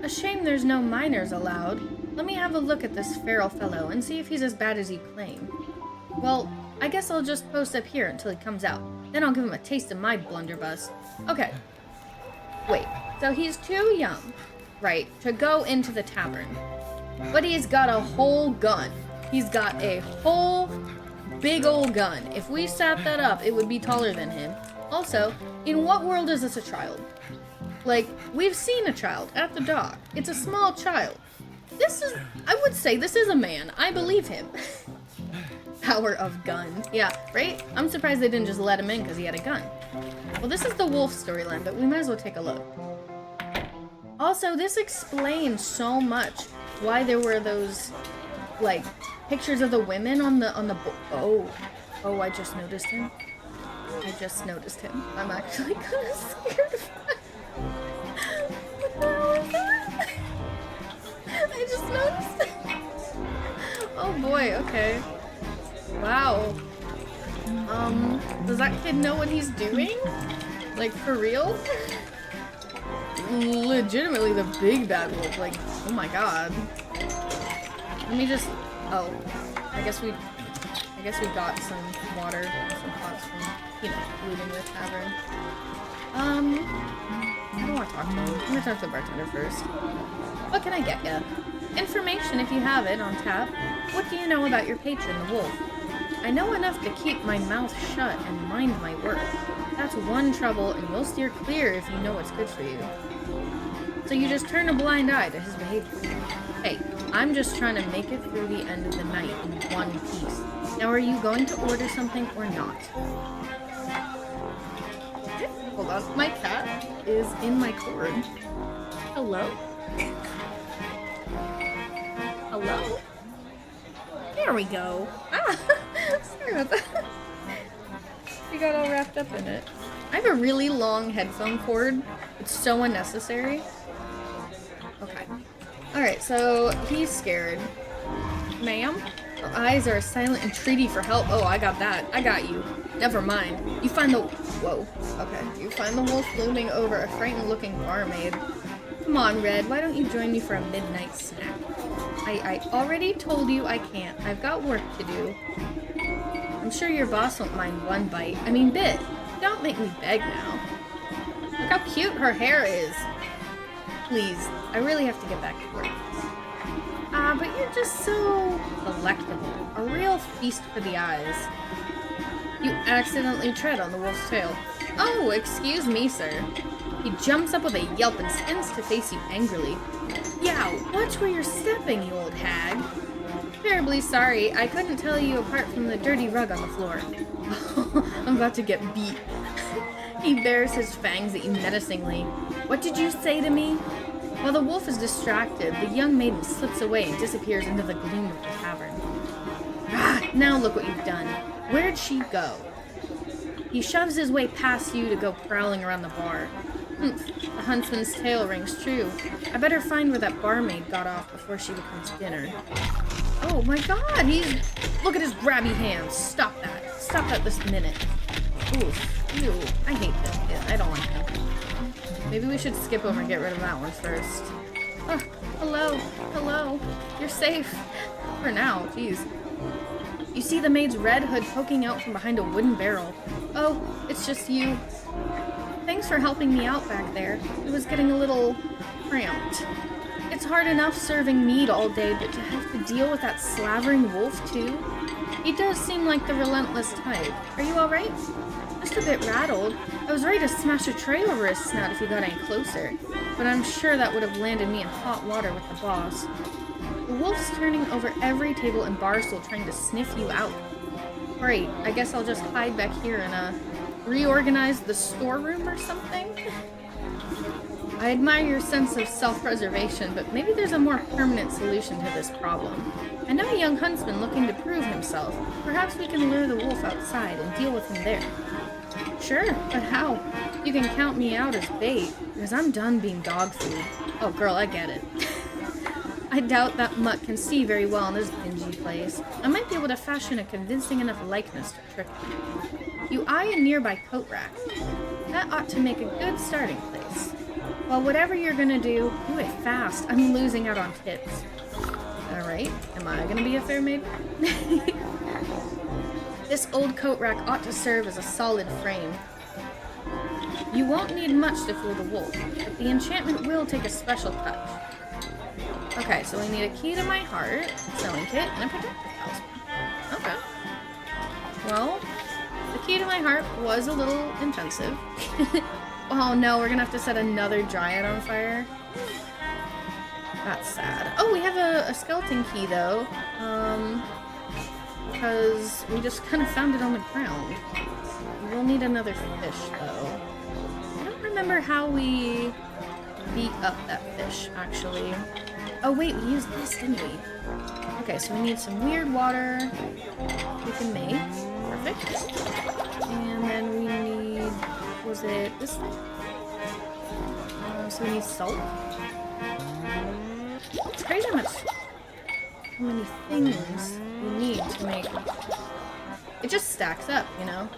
A shame there's no miners allowed. Let me have a look at this feral fellow and see if he's as bad as you claim. Well, I guess I'll just post up here until he comes out. Then I'll give him a taste of my blunderbuss. Okay. Wait, so he's too young, right, to go into the tavern. But he's got a whole gun. He's got a whole big old gun. If we sat that up, it would be taller than him. Also, in what world is this a child? Like, we've seen a child at the dock. It's a small child. This is, I would say this is a man. I believe him. Power of gun. Yeah, right? I'm surprised they didn't just let him in because he had a gun. Well, this is the wolf storyline, but we might as well take a look. Also, this explains so much why there were those, like, pictures of the women on the oh, I just noticed him. I just noticed him. I'm actually kind of scared of him. What the hell is that? I just noticed it. Oh boy, okay. Wow. Does that kid know what he's doing? Like, for real? Legitimately the big bad wolf, like, oh my god. Let me just, oh, I guess we got some water, some pots from, you know, looting the tavern. I don't want to talk to him. I'm gonna talk to the bartender first. What can I get ya? Information if you have it on tap. What do you know about your patron, the wolf? I know enough to keep my mouth shut and mind my work. That's one trouble, and you'll steer clear if you know what's good for you. So you just turn a blind eye to his behavior. Hey, I'm just trying to make it through the end of the night in one piece. Now, are you going to order something or not? Hold on, my cat is in my cord. Hello? Hello? There we go. Ah, sorry about that. We got all wrapped up in it. I have a really long headphone cord. It's so unnecessary. Okay. Alright, so he's scared. Ma'am? Her eyes are a silent entreaty for help. Oh, I got that. I got you. Never mind. You find the... Whoa. Okay. You find the wolf looming over a frightened-looking barmaid. Come on, Red. Why don't you join me for a midnight snack? I already told you I can't. I've got work to do. I'm sure your boss won't mind one bite. I mean, bit. Don't make me beg now. Look how cute her hair is. Please, I really have to get back to work. But you're just so delectable. A real feast for the eyes. You accidentally tread on the wolf's tail. Oh, excuse me, sir. He jumps up with a yelp and spins to face you angrily. Yow, watch where you're stepping, you old hag. Terribly sorry, I couldn't tell you apart from the dirty rug on the floor. I'm about to get beat. He bares his fangs at you menacingly. What did you say to me? While the wolf is distracted, the young maiden slips away and disappears into the gloom of the tavern. Ah, now look what you've done. Where'd she go? He shoves his way past you to go prowling around the bar. The huntsman's tale rings true. I better find where that barmaid got off before she becomes dinner. Oh my god, look at his grabby hands. Stop that. Stop that this minute. Oof. Ew. I hate this kid. I don't like him. Maybe we should skip over and get rid of that one first. Oh, hello. Hello. You're safe. For now, jeez. You see the maid's red hood poking out from behind a wooden barrel. Oh, it's just you. Thanks for helping me out back there. It was getting a little cramped. It's hard enough serving meat all day, but to have to deal with that slavering wolf too? He does seem like the relentless type. Are you alright? Just a bit rattled. I was ready to smash a tray over his snout if he got any closer, but I'm sure that would have landed me in hot water with the boss. The wolf's turning over every table and bar stool trying to sniff you out. Great, I guess I'll just hide back here and reorganize the storeroom or something? I admire your sense of self-preservation, but maybe there's a more permanent solution to this problem. I know a young huntsman looking to prove himself. Perhaps we can lure the wolf outside and deal with him there. Sure, but how? You can count me out as bait, because I'm done being dog food. Oh girl, I get it. I doubt that mutt can see very well in this dingy place. I might be able to fashion a convincing enough likeness to trick him. You eye a nearby coat rack. That ought to make a good starting place. Well, whatever you're gonna do it fast. I'm losing out on tips. Alright, am I gonna be a fair maid? This old coat rack ought to serve as a solid frame. You won't need much to fool the wolf, but the enchantment will take a special touch. Okay, so we need a key to my heart, sewing kit, and a protective talisman. Okay. Well, the key to my heart was a little intensive. Oh no, we're gonna have to set another dryad on fire. That's sad. Oh, we have a skeleton key though. Because we just kind of found it on the ground. We'll need another fish though. I don't remember how we beat up that fish actually. Oh wait, we used this, didn't we? Okay, so we need some weird water we can make. Perfect. And then we need, was it this thing? So we need salt. It's crazy how many things we need to make. It just stacks up, you know?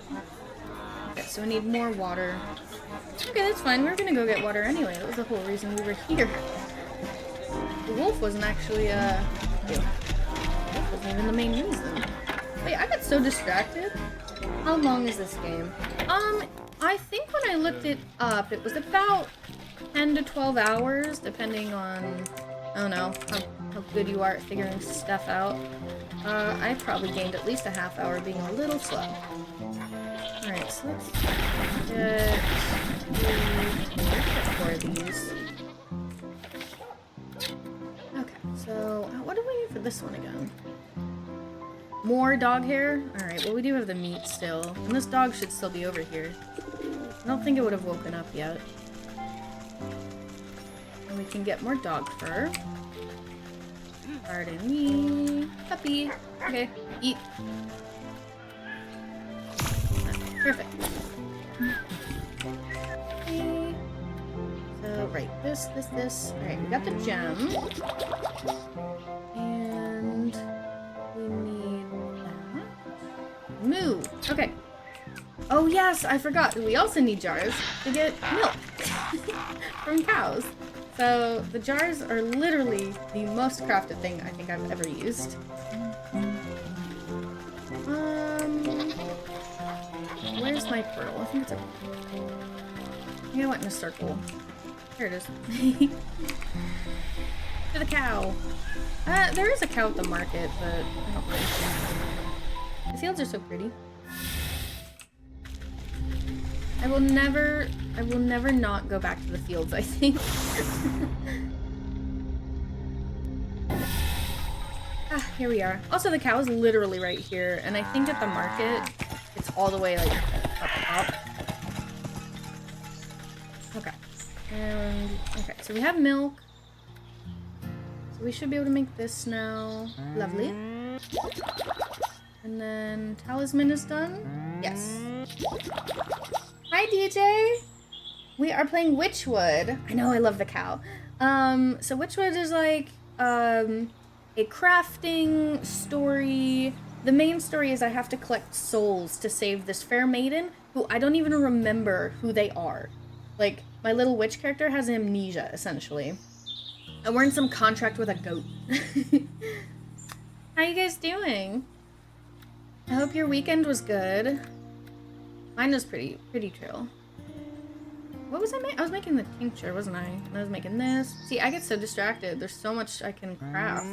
Okay, so we need more water. Okay, that's fine. We were gonna go get water anyway. That was the whole reason we were here. The wolf wasn't actually, the wolf wasn't even the main reason. Wait, I got so distracted. How long is this game? I think when I looked it up, it was about 10 to 12 hours, depending on, I don't know, how good you are at figuring stuff out. I probably gained at least a half hour being a little slow. Alright, so let's get 4 of these. Okay, so what do we need for this one again? More dog hair? Alright, well we do have the meat still. And this dog should still be over here. I don't think it would have woken up yet. And we can get more dog fur. Pardon me. Puppy. Okay, eat. Perfect. Okay. So, right, this. Alright, we got the gem. And we need that. Moo! Okay. Oh yes, I forgot. We also need jars to get milk from cows. So the jars are literally the most crafted thing I think I've ever used. Where's my portal? I think it's over here. I think I went in a circle. Here it is. To the cow. There is a cow at the market, but I don't mind. The fields are so pretty. I will never not go back to the fields, I think. Here we are. Also, the cow is literally right here, and I think at the market, it's all the way, like, up. Okay. And, okay, so we have milk. So we should be able to make this now. Lovely. And then, talisman is done? Yes. Hi, DJ! We are playing Wytchwood. I know, I love the cow. So Wytchwood is like, a crafting story. The main story is I have to collect souls to save this fair maiden, who I don't even remember who they are. Like, my little witch character has amnesia, essentially. And we're in some contract with a goat. How you guys doing? I hope your weekend was good. Mine was pretty chill. What was I making? I was making the tincture, wasn't I? And I was making this. See, I get so distracted. There's so much I can craft.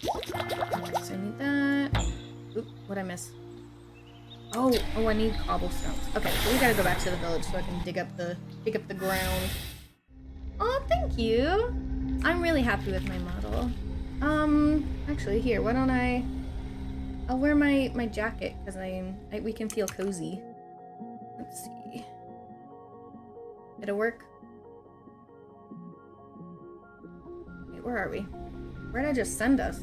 Okay, so I need that. Oop, what'd I miss? Oh, I need cobblestones. Okay, so we gotta go back to the village so I can dig up the ground. Oh, thank you. I'm really happy with my model. Actually, here, why don't I'll wear my jacket because we can feel cozy. Let's see. It'll work. Wait, where are we? Where'd I just send us?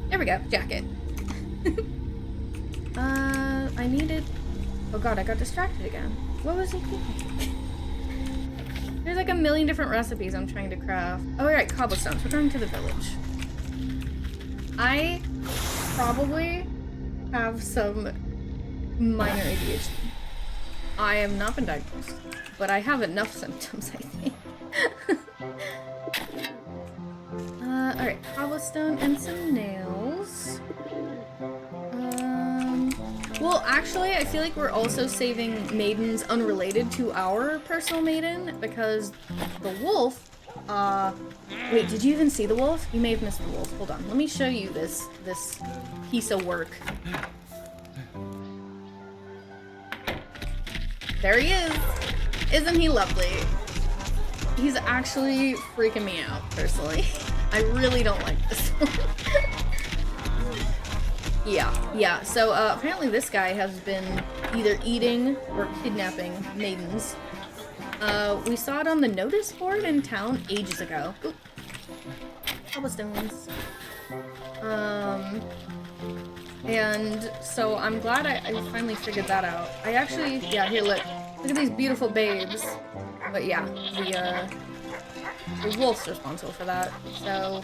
There we go, jacket. I needed... Oh god, I got distracted again. What was he thinking? There's like a million different recipes I'm trying to craft. Oh, right, cobblestones. We're going to the village. I probably have some minor ADHD. I have not been diagnosed, but I have enough symptoms, I think. Alright, cobblestone and some nails. Well, actually, I feel like we're also saving maidens unrelated to our personal maiden, because the wolf, wait, did you even see the wolf? You may have missed the wolf. Hold on, let me show you this piece of work. There he is! Isn't he lovely? He's actually freaking me out, personally. I really don't like this one. Yeah. So, apparently this guy has been either eating or kidnapping maidens. We saw it on the notice board in town ages ago. Oop. Cobblestones. And so I'm glad I finally figured that out. I actually, yeah, here, look at these beautiful babes. But yeah, the wolf's responsible for that. So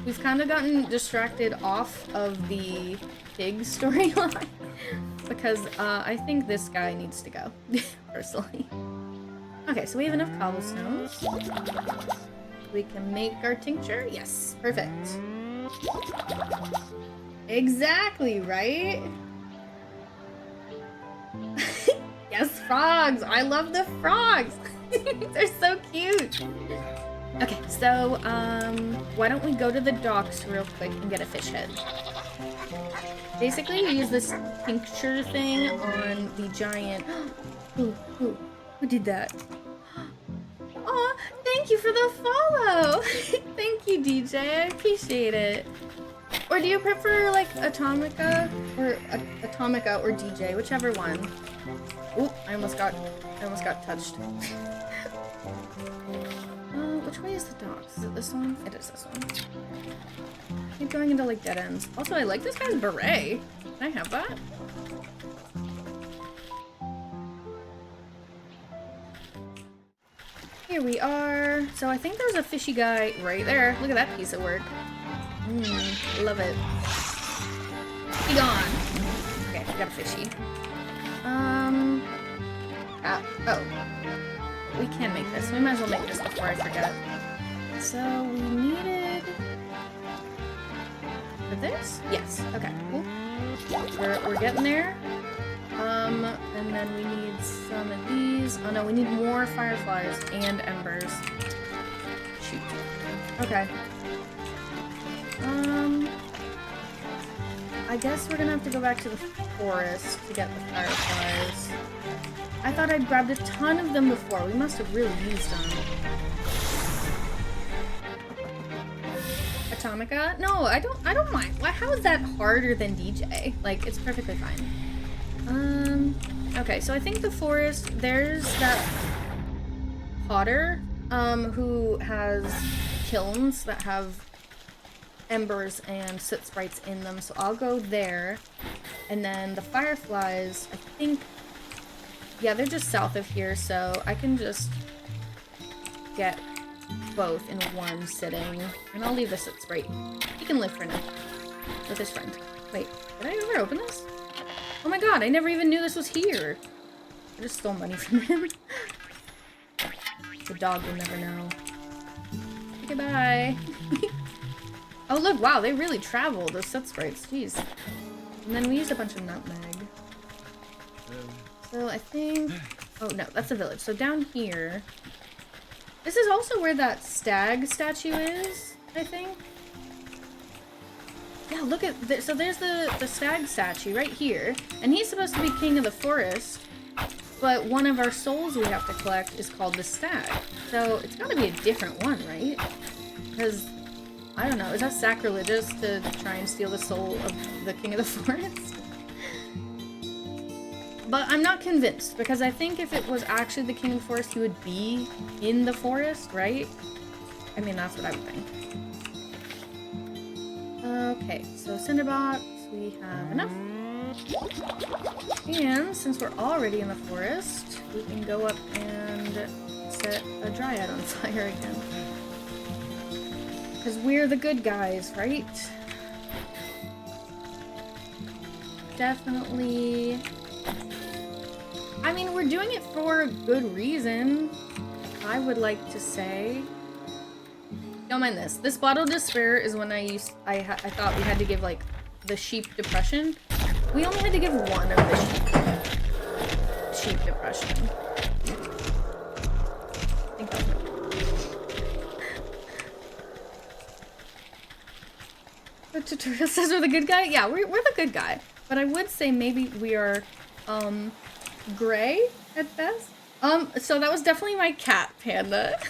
we've kind of gotten distracted off of the pig storyline because I think this guy needs to go, personally. Okay, so we have enough cobblestones. We can make our tincture. Yes, perfect. Exactly, right? Yes, frogs! I love the frogs! They're so cute! Okay, so, why don't we go to the docks real quick and get a fish head? Basically, you use this tincture thing on the giant... Who did that? Aw, thank you for the follow! Thank you, DJ, I appreciate it. Or do you prefer, like, Atomica or DJ, whichever one. Oop, I almost got touched. Which way is the docks? Is it this one? It is this one. Keep going into, like, dead ends. Also, I like this guy's beret. Can I have that? Here we are. So I think there's a fishy guy right there. Look at that piece of work. Love it. Be gone. Okay, we got a fishy. Oh. We can make this. We might as well make this before I forget. So we needed... For this? Yes. Okay, cool. We're getting there. And then we need some of these. Oh no, we need more fireflies and embers. Shoot. Okay. I guess we're gonna have to go back to the forest to get the fireflies. I thought I'd grabbed a ton of them before. We must have really used them. Atomica? No, I don't mind. Why? How is that harder than DJ? Like, it's perfectly fine. Okay, so I think the forest, there's that potter, who has kilns that have embers and soot sprites in them, so I'll go there. And then the fireflies, I think, yeah, they're just south of here, so I can just get both in one sitting. And I'll leave the soot sprite. He can live for now with his friend. Wait, did I ever open this? Oh my god, I never even knew this was here. I just stole money from him. The dog will never know. Goodbye. Oh look, wow, they really travel, those soot sprites, jeez. And then we used a bunch of nutmeg. So I think... Oh no, that's a village. So down here... This is also where that stag statue is, I think. Yeah, look at this. So there's the stag statue right here. And he's supposed to be king of the forest. But one of our souls we have to collect is called the stag. So it's gotta be a different one, right? Because, I don't know, is that sacrilegious to try and steal the soul of the king of the forest? But I'm not convinced, because I think if it was actually the king of the forest, he would be in the forest, right? I mean, that's what I would think. Okay, so cinderbox, we have enough. And since we're already in the forest, we can go up and set a dryad on fire again. Because we're the good guys, right? Definitely. I mean, we're doing it for a good reason, I would like to say. Don't mind this. This bottle of despair is when I thought we had to give, like, the sheep depression. We only had to give one of the sheep depression. I think that's the tutorial says we're the good guy? Yeah, we're the good guy. But I would say maybe we are, gray at best. So that was definitely my cat, Panda.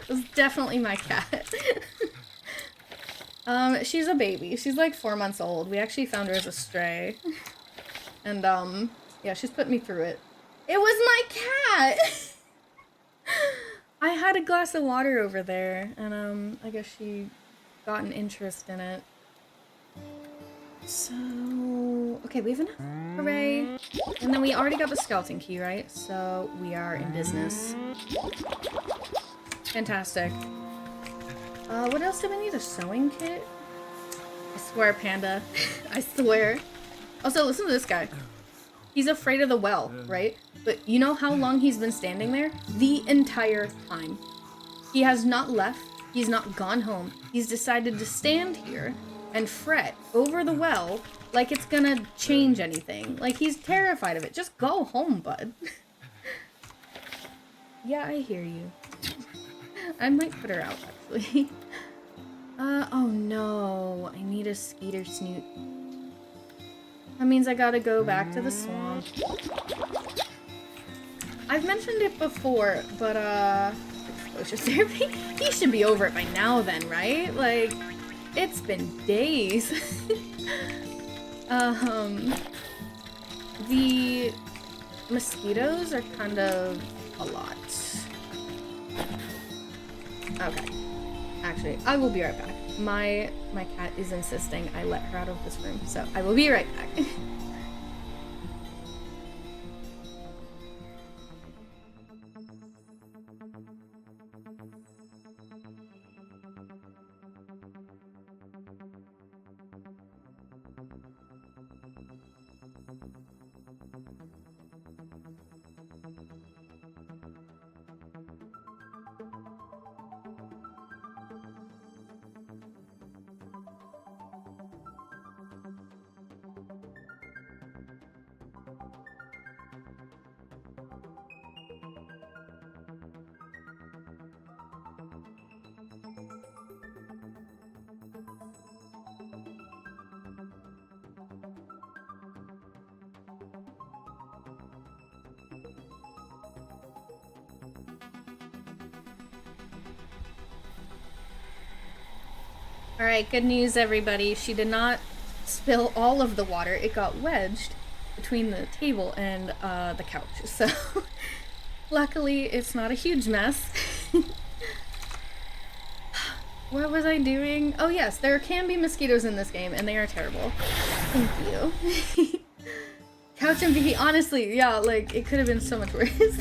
It was definitely my cat. She's a baby. She's like 4 months old. We actually found her as a stray. And, yeah, she's put me through it. It was my cat! I had a glass of water over there, and, I guess she got an interest in it. So, okay, we have enough. Hooray. And then we already got the skeleton key, right? So we are in business. Fantastic. What else do we need? A sewing kit? I swear, Panda. I swear. Also, listen to this guy. He's afraid of the well, right? But you know how long he's been standing there? The entire time. He has not left. He's not gone home. He's decided to stand here and fret over the well like it's gonna change anything. Like, he's terrified of it. Just go home, bud. Yeah, I hear you. I might put her out, actually. Oh no. I need a skeeter snoot. That means I gotta go back to the swamp. I've mentioned it before, but, exposure therapy? He should be over it by now then, right? Like, it's been days. The mosquitoes are kind of a lot. Okay. Actually, I will be right back. My cat is insisting I let her out of this room, so I will be right back. Alright, good news everybody. She did not spill all of the water. It got wedged between the table and the couch. So luckily it's not a huge mess. What was I doing? Oh yes, there can be mosquitoes in this game and they are terrible. Thank you. Couch MVP, honestly, yeah, like it could have been so much worse.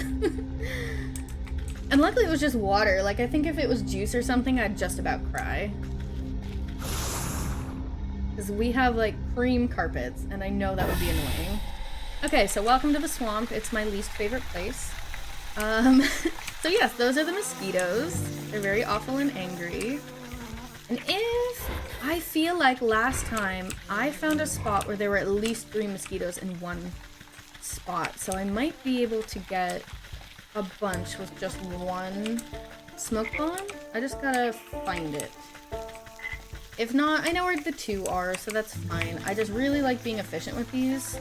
And luckily it was just water. Like I think if it was juice or something, I'd just about cry. Because we have like cream carpets and I know that would be annoying. Okay, so welcome to the swamp. It's my least favorite place. So yes, those are the mosquitoes. They're very awful and angry. And if I feel like last time I found a spot where there were at least 3 mosquitoes in one spot. So I might be able to get a bunch with just one smoke bomb. I just gotta find it. If not, I know where the 2 are, so that's fine. I just really like being efficient with these.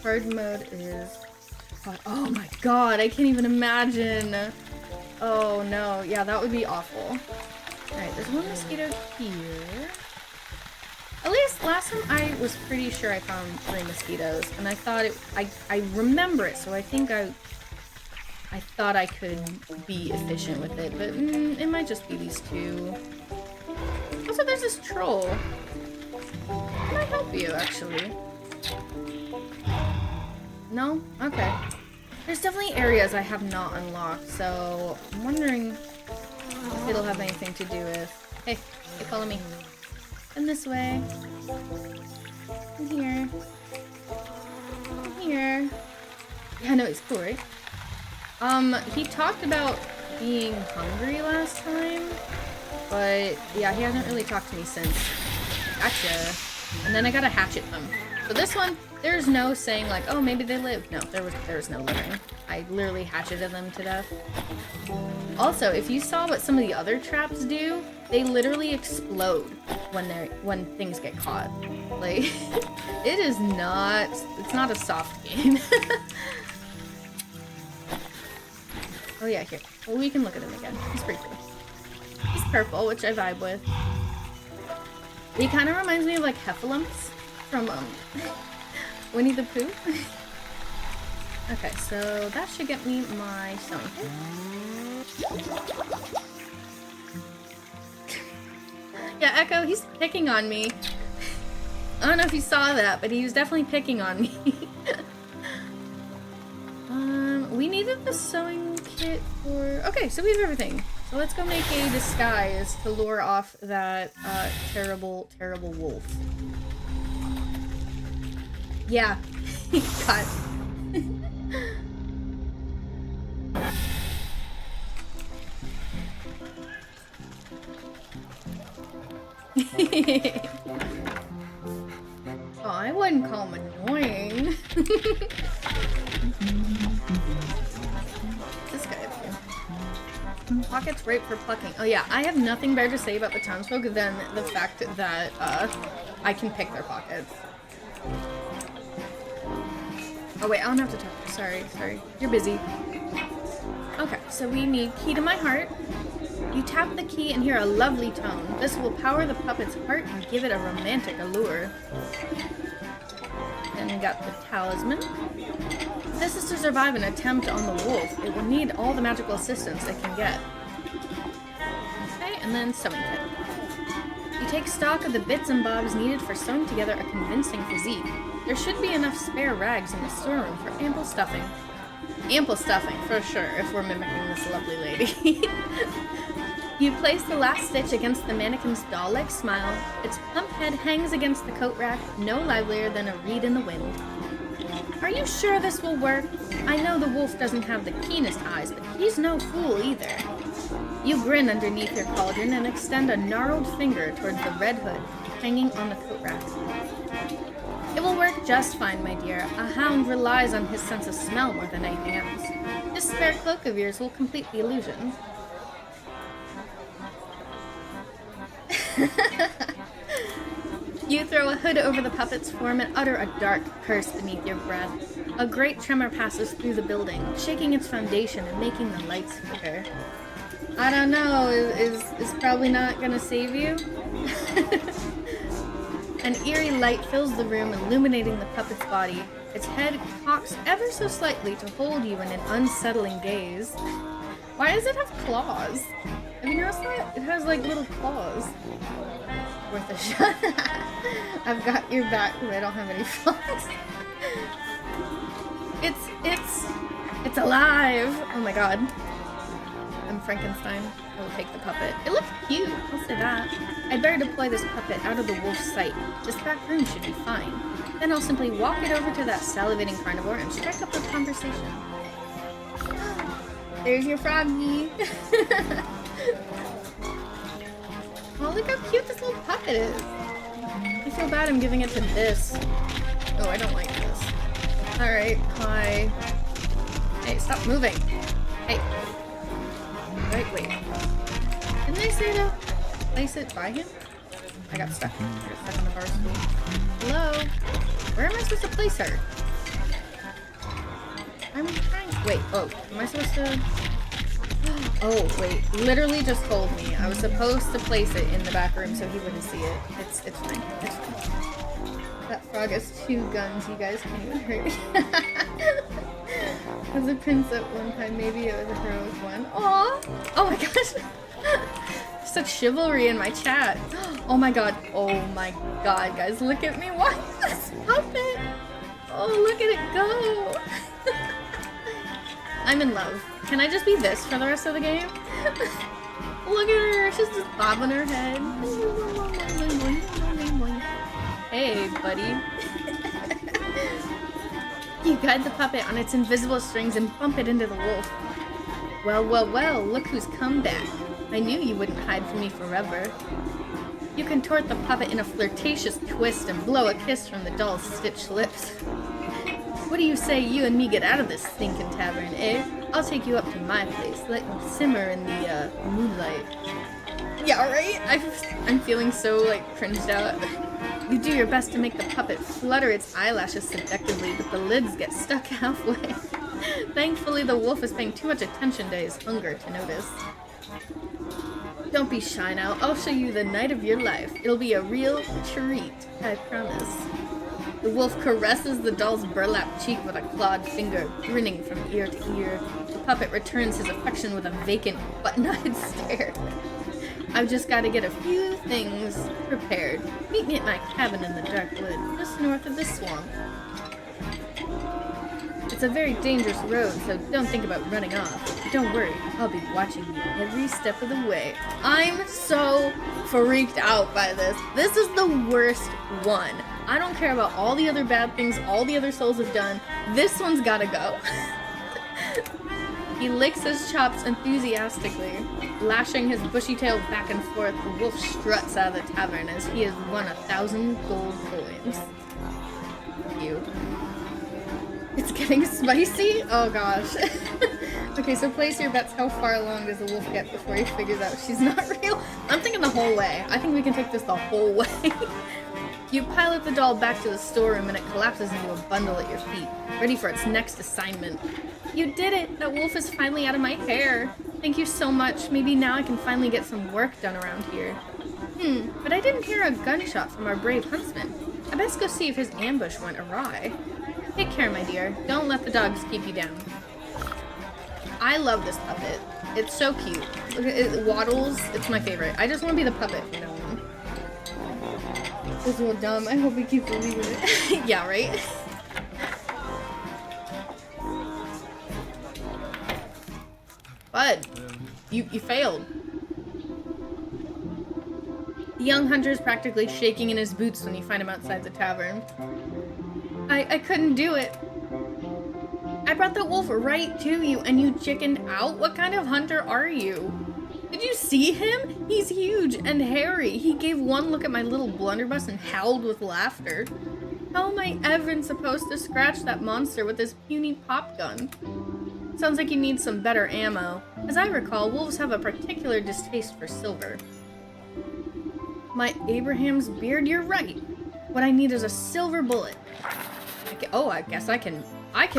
Hard mode is... Oh my god, I can't even imagine. Oh no, yeah, that would be awful. Alright, there's one mosquito here. At least last time I was pretty sure I found 3 mosquitoes, and I thought it... I remember it, so I think I thought I could be efficient with it, but it might just be these 2. Also, there's this troll. Can I help you, actually? No? Okay. There's definitely areas I have not unlocked, so I'm wondering if it'll have anything to do with... Hey, follow me. And this way. And here. And here. Yeah, no, it's cool, right? He talked about being hungry last time. But, yeah, he hasn't really talked to me since. Gotcha. And then I gotta hatchet them. So this one, there's no saying like, oh, maybe they live. No, there was no living. I literally hatcheted them to death. Also, if you saw what some of the other traps do, they literally explode when things get caught. Like, it's not a soft game. Oh yeah, here. Well, we can look at him again. He's pretty cool. He's purple, which I vibe with. He kind of reminds me of like heffalumps from Winnie the Pooh. Okay, so that should get me my sewing kit. Yeah, Echo, he's picking on me. I don't know if you saw that, but he was definitely picking on me. We needed the sewing kit for... Okay, so we have everything. So let's go make a disguise to lure off that terrible, terrible wolf. Yeah. Cut. Oh, I wouldn't call him annoying. This guy up here. pockets ripe for plucking. Oh yeah, I have nothing better to say about the townsfolk than the fact that I can pick their pockets. Oh wait, I don't have to talk. Sorry. You're busy. Okay, so we need Key to My Heart. You tap the key and hear a lovely tone. This will power the puppet's heart and give it a romantic allure. Then we got the Talisman. This is to survive an attempt on the wolf. It will need all the magical assistance it can get. Okay, and then Sewing Kit. You take stock of the bits and bobs needed for sewing together a convincing physique. There should be enough spare rags in the storeroom for ample stuffing. Ample stuffing, for sure, if we're mimicking this lovely lady. You place the last stitch against the mannequin's doll-like smile. Its plump head hangs against the coat rack, no livelier than a reed in the wind. Are you sure this will work? I know the wolf doesn't have the keenest eyes, but he's no fool either. You grin underneath your cauldron and extend a gnarled finger towards the red hood hanging on the coat rack. It will work just fine, my dear. A hound relies on his sense of smell more than anything else. This spare cloak of yours will complete the illusion. You throw a hood over the puppet's form and utter a dark curse beneath your breath. A great tremor passes through the building, shaking its foundation and making the lights flicker. I don't know, is probably not gonna save you? An eerie light fills the room, illuminating the puppet's body. Its head cocks ever so slightly to hold you in an unsettling gaze. Why does it have claws? Have you noticed that? It has like little claws. Worth a shot. I've got your back because I don't have any claws. It's alive! Oh my god. I'm Frankenstein. I will take the puppet. It looks cute, I'll say that. I'd better deploy this puppet out of the wolf's sight. This back room should be fine. Then I'll simply walk it over to that salivating carnivore and strike up a conversation. There's your froggy. Oh, look how cute this little puppet is. I feel bad I'm giving it to this. Oh, I don't like this. Alright, hi. Hey, stop moving. Hey. Wait. Didn't they say to place it by him? I got stuck. I got stuck on the bar stool. Hello? Where am I supposed to place her? I'm trying. Wait, oh, am I supposed to? Oh, wait, literally just told me I was supposed to place it in the back room so he wouldn't see it. It's fine. It's fine. That frog has 2 guns, you guys can't even hurt me. As a prince at one time, maybe it was a heroic one. Aww! Oh my gosh! Such chivalry in my chat. Oh my god, guys, look at me. Watch this puppet! Oh, look at it go! I'm in love. Can I just be this for the rest of the game? Look at her, she's just bobbing her head. Hey, buddy. You guide the puppet on its invisible strings and bump it into the wolf. Well, look who's come back. I knew you wouldn't hide from me forever. You contort the puppet in a flirtatious twist and blow a kiss from the doll's stitched lips. What do you say you and me get out of this stinking tavern, eh? I'll take you up to my place, let you simmer in the, moonlight. Yeah, right? I'm feeling so, like, cringed out. You do your best to make the puppet flutter its eyelashes seductively, but the lids get stuck halfway. Thankfully, the wolf is paying too much attention to his hunger to notice. Don't be shy now. I'll show you the night of your life. It'll be a real treat, I promise. The wolf caresses the doll's burlap cheek with a clawed finger, grinning from ear to ear. The puppet returns his affection with a vacant, button-eyed stare. I've just got to get a few things prepared. Meet me at my cabin in the dark wood, just north of the swamp. It's a very dangerous road, so don't think about running off. Don't worry, I'll be watching you every step of the way. I'm so freaked out by this. This is the worst one. I don't care about all the other bad things all the other souls have done. This one's gotta go. He licks his chops enthusiastically. Lashing his bushy tail back and forth, the wolf struts out of the tavern as he has won 1,000 gold coins. Cute. It's getting spicy? Oh gosh. Okay, so place your bets. How far along does the wolf get before he figures out she's not real? I'm thinking the whole way. I think we can take this the whole way. You pilot the doll back to the storeroom and it collapses into a bundle at your feet, ready for its next assignment. You did it! That wolf is finally out of my hair. Thank you so much. Maybe now I can finally get some work done around here. But I didn't hear a gunshot from our brave huntsman. I best go see if his ambush went awry. Take care, my dear. Don't let the dogs keep you down. I love this puppet. It's so cute. Look at it waddles. It's my favorite. I just want to be the puppet from now on. This is real dumb. I hope we keep believing it. Yeah, right? Bud, you failed. The young hunter is practically shaking in his boots when you find him outside the tavern. I couldn't do it. I brought the wolf right to you and you chickened out? What kind of hunter are you? Did you see him? He's huge and hairy. He gave one look at my little blunderbuss and howled with laughter. How am I ever supposed to scratch that monster with this puny pop gun? Sounds like you need some better ammo. As I recall, wolves have a particular distaste for silver. My Abraham's beard, you're right. What I need is a silver bullet. I guess I can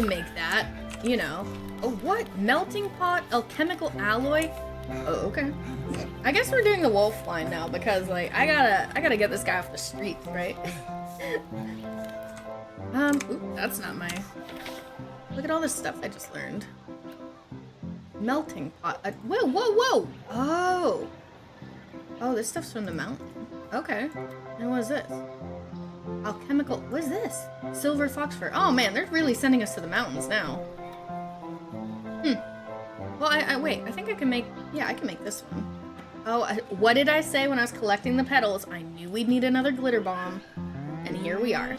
make that. You know. Oh, what? Melting pot? Alchemical alloy? Oh, okay. I guess we're doing the wolf line now because, like, I gotta get this guy off the streets, right? Ooh, that's not my... Look at all this stuff I just learned. Melting pot. Whoa, whoa, whoa! Oh! Oh, this stuff's from the mountain. Okay. And what is this? Alchemical... What is this? Silver fox fur. Oh, man, they're really sending us to the mountains now. Well, wait. I think I can make... Yeah, I can make this one. Oh, what did I say when I was collecting the petals? I knew we'd need another glitter bomb. And here we are.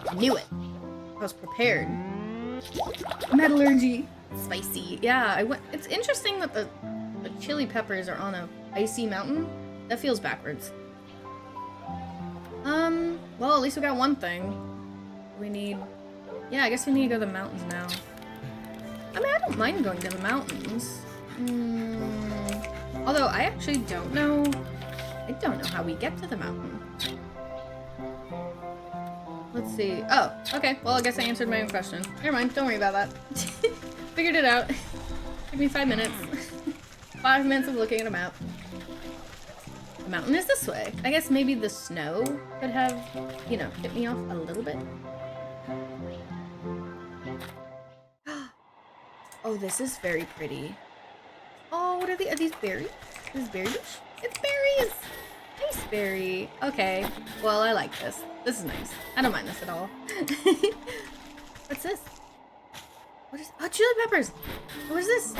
I knew it. I was prepared. Metallurgy. Spicy. Yeah, it's interesting that the chili peppers are on a icy mountain. That feels backwards. Well, at least we got one thing. We need... Yeah, I guess we need to go to the mountains now. I mean, I don't mind going to the mountains. Although, I actually don't know... I don't know how we get to the mountain. Let's see. Oh, okay. Well, I guess I answered my own question. Never mind. Don't worry about that. Figured it out. Give me 5 minutes. 5 minutes of looking at a map. The mountain is this way. I guess maybe the snow could have, you know, hit me off a little bit. Oh, this is very pretty. Oh, what are these berries? Is this berry bush? It's berries! Nice berry. Okay. Well, I like this. This is nice. I don't mind this at all. What's this? What is... Oh, chili peppers! What is this?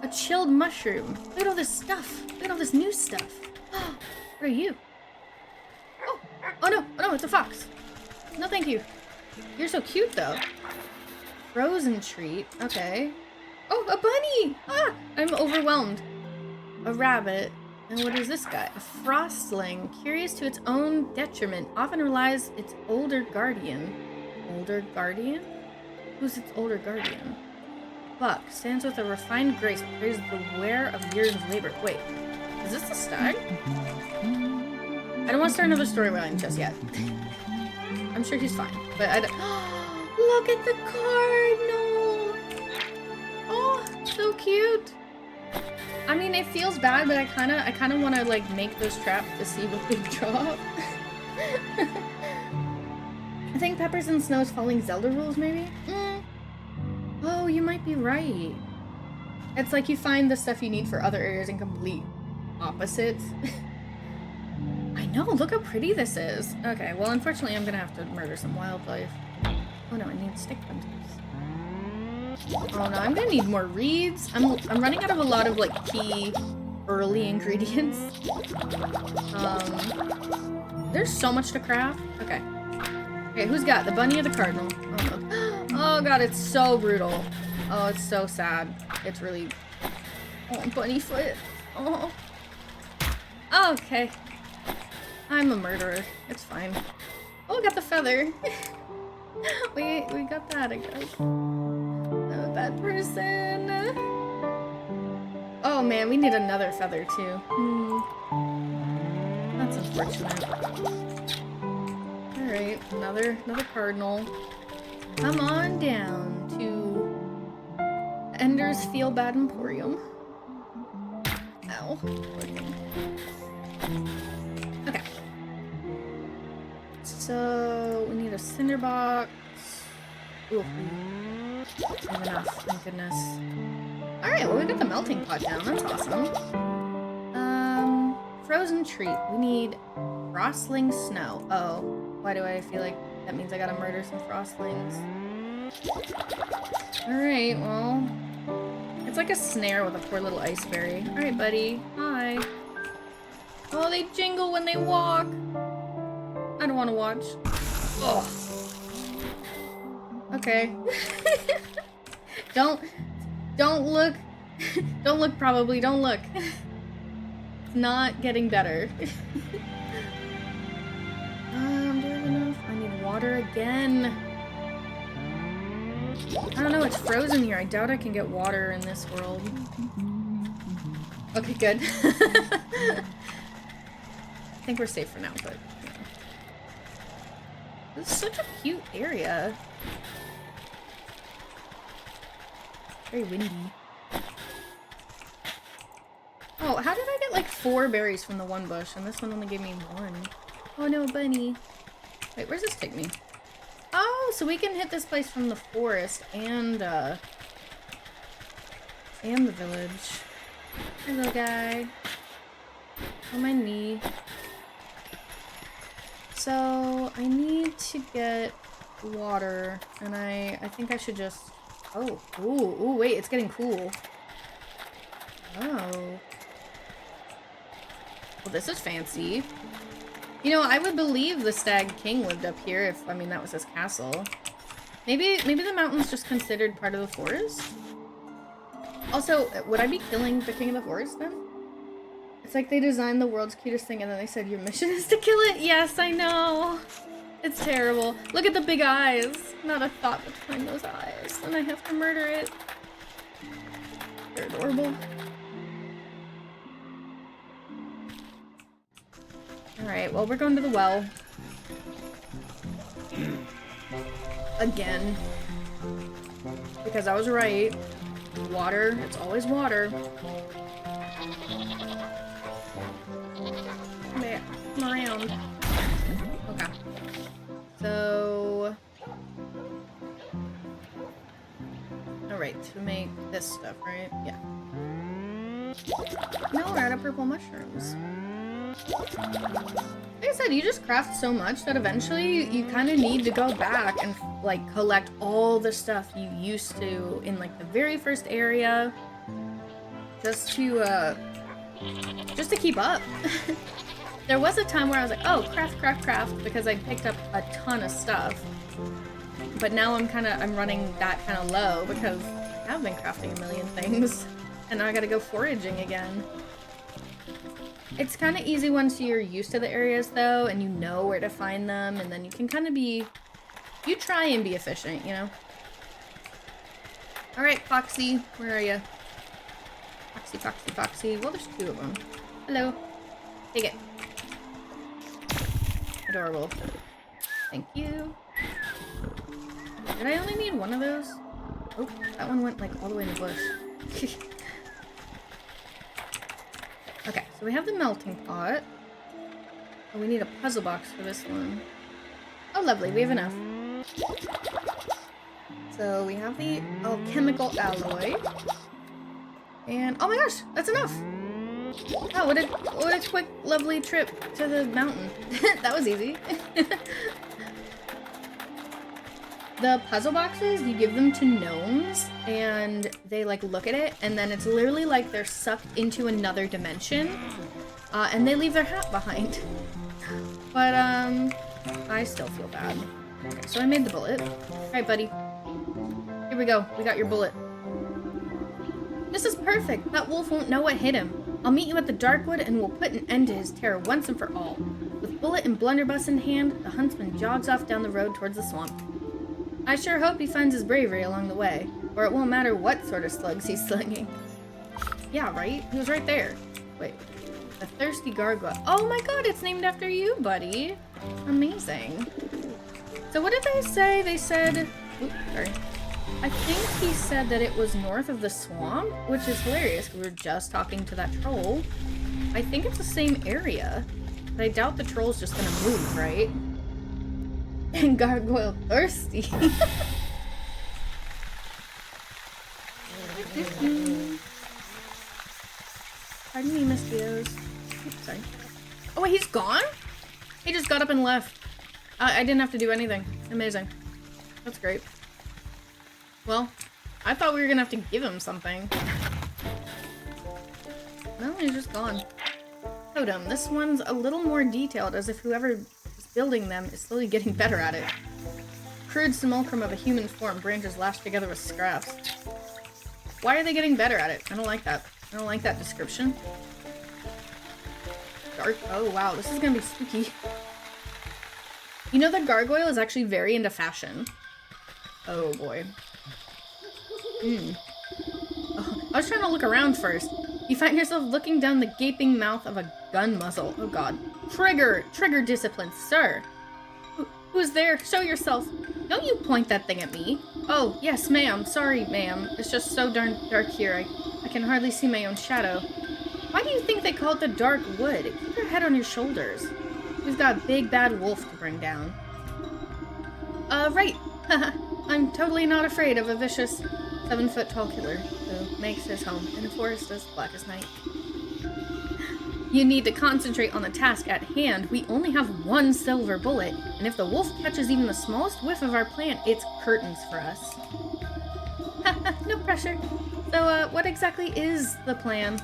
A chilled mushroom. Look at all this stuff. Look at all this new stuff. What are you? Oh! Oh no! Oh no, it's a fox. No, thank you. You're so cute, though. Frozen treat. Okay. Oh, a bunny! Ah! I'm overwhelmed. A rabbit. And what is this guy? A frostling, curious to its own detriment, often relies its older guardian. Older guardian? Who's its older guardian? Buck stands with a refined grace, praise the wear of years of labor. Wait, is this the stag? I don't want to start another storyline just yet. I'm sure he's fine, but I don't... Look at the cardinal! Oh, so cute! I mean, it feels bad, but I kind of want to, like, make those traps to see what they drop. I think Peppers and Snow's following Zelda rules, maybe? Oh, you might be right. It's like you find the stuff you need for other areas in complete opposites. I know, look how pretty this is. Okay, well, unfortunately, I'm gonna have to murder some wildlife. Oh no, I need stick hunters. Oh no, I'm gonna need more reeds. I'm running out of a lot of, like, key early ingredients. There's so much to craft. Okay. Okay, who's got the bunny or the cardinal? Oh, no. Oh god, it's so brutal. Oh, it's so sad. It's really... Oh, bunny foot. Oh. Okay. I'm a murderer. It's fine. Oh, I got the feather. we got that, I guess. bad person. Oh man, we need another feather too. That's unfortunate. Alright, another cardinal. Come on down to Ender's Feel Bad Emporium. Ow. Okay. So we need a cinder box. Ooh. Not enough, thank goodness. Alright, well we got the melting pot down, that's awesome. Frozen treat. We need frostling snow. Oh, why do I feel like that means I gotta murder some frostlings? Alright, well. It's like a snare with a poor little ice berry. Alright, buddy. Hi. Oh, they jingle when they walk. I don't want to watch. Oh. Okay. Don't look. Don't look, probably. Don't look. It's not getting better. Do I have enough? I need water again. I don't know, it's frozen here. I doubt I can get water in this world. Okay, good. I think we're safe for now, but... Yeah. This is such a cute area. Very windy. Oh, how did I get like 4 berries from the one bush and this one only gave me 1? Oh no, bunny. Wait, where's this take me? Oh, so we can hit this place from the forest and the village. Hello, guy. On my knee. So I need to get water, and I think I should just. Oh, ooh, wait, it's getting cool. Oh. Well, this is fancy. You know, I would believe the Stag King lived up here if, I mean, that was his castle. Maybe the mountain's just considered part of the forest? Also, would I be killing the King of the Forest then? It's like they designed the world's cutest thing and then they said, your mission is to kill it? Yes, I know. It's terrible. Look at the big eyes. Not a thought behind those eyes. And I have to murder it. They're adorable. Alright, well, we're going to the well. Again. Because I was right. Water, it's always water. Come around. Okay. So... Alright, to make this stuff, right? Yeah. No, we're out of purple mushrooms. Like I said, you just craft so much that eventually you kind of need to go back and like collect all the stuff you used to in like the very first area just to keep up. There was a time where I was like, oh, craft because I picked up a ton of stuff. But now I'm running that kind of low because I've been crafting a million things and now I gotta go foraging again. It's kind of easy once you're used to the areas, though, and you know where to find them, and then you can kind of be... You try and be efficient, you know? Alright, Foxy, where are you? Foxy. Well, there's 2 of them. Hello. Take it. Adorable. Thank you. Did I only need 1 of those? Oh, that one went, like, all the way in the bush. Okay, so we have the melting pot. Oh, we need a puzzle box for this one. Oh, lovely, we have enough. So we have the alchemical alloy. And, oh my gosh, that's enough! Oh, what a quick, lovely trip to the mountain. That was easy. The puzzle boxes, you give them to gnomes, and they, like, look at it, and then it's literally like they're sucked into another dimension, and they leave their hat behind. But, I still feel bad. Okay, so I made the bullet. Alright, buddy. Here we go. We got your bullet. This is perfect. That wolf won't know what hit him. I'll meet you at the Darkwood, and we'll put an end to his terror once and for all. With bullet and blunderbuss in hand, the huntsman jogs off down the road towards the swamp. I sure hope he finds his bravery along the way. Or it won't matter what sort of slugs he's slinging. Yeah, right? He was right there. Wait. The thirsty gargoyle. Oh my god, it's named after you, buddy. Amazing. So what did they say? They said... Oops, sorry. I think he said that it was north of the swamp, which is hilarious because we were just talking to that troll. I think it's the same area, but I doubt the troll's just gonna move, right? And gargoyle thirsty. Pardon me, mosquitoes. Oops, sorry. Oh wait, he's gone? He just got up and left. I didn't have to do anything. Amazing. That's great. Well, I thought we were gonna have to give him something. No, he's just gone. Totem. This one's a little more detailed, as if whoever is building them is slowly getting better at it. Crude simulacrum of a human form, branches lashed together with scraps. Why are they getting better at it? I don't like that. I don't like that description. Dark. Oh wow, this is gonna be spooky. You know, the gargoyle is actually very into fashion. Oh boy. Oh, I was trying to look around first. You find yourself looking down the gaping mouth of a gun muzzle. Oh god. Trigger discipline, sir. Who's there? Show yourself. Don't you point that thing at me. Oh, yes, ma'am. Sorry, ma'am. It's just so darn dark here. I can hardly see my own shadow. Why do you think they call it the Dark Wood? Keep your head on your shoulders. We've got a big bad wolf to bring down. Right. I'm totally not afraid of a vicious 7-foot-tall killer who makes his home in a forest as black as night. You need to concentrate on the task at hand. We only have one silver bullet, and if the wolf catches even the smallest whiff of our plan, it's curtains for us. No pressure. So, what exactly is the plan?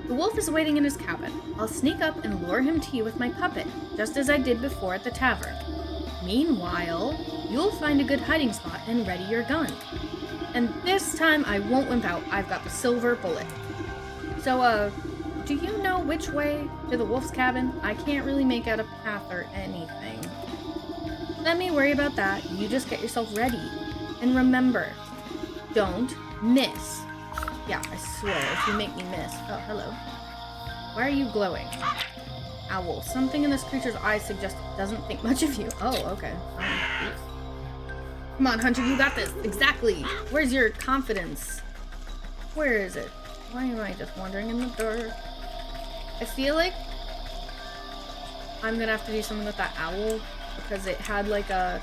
The wolf is waiting in his cabin. I'll sneak up and lure him to you with my puppet, just as I did before at the tavern. Meanwhile, you'll find a good hiding spot and ready your gun. And this time I won't wimp out. I've got the silver bullet. So, do you know which way to the wolf's cabin? I can't really make out a path or anything. Let me worry about that. You just get yourself ready. And remember, don't miss. Yeah, I swear, if you make me miss. Oh, hello. Why are you glowing? Owl. Something in this creature's eyes suggests it doesn't think much of you. Oh, okay. Come on, Hunter, you got this. Exactly. Where's your confidence? Where is it? Why am I just wandering in the dark? I feel like I'm gonna have to do something with that owl because it had like a...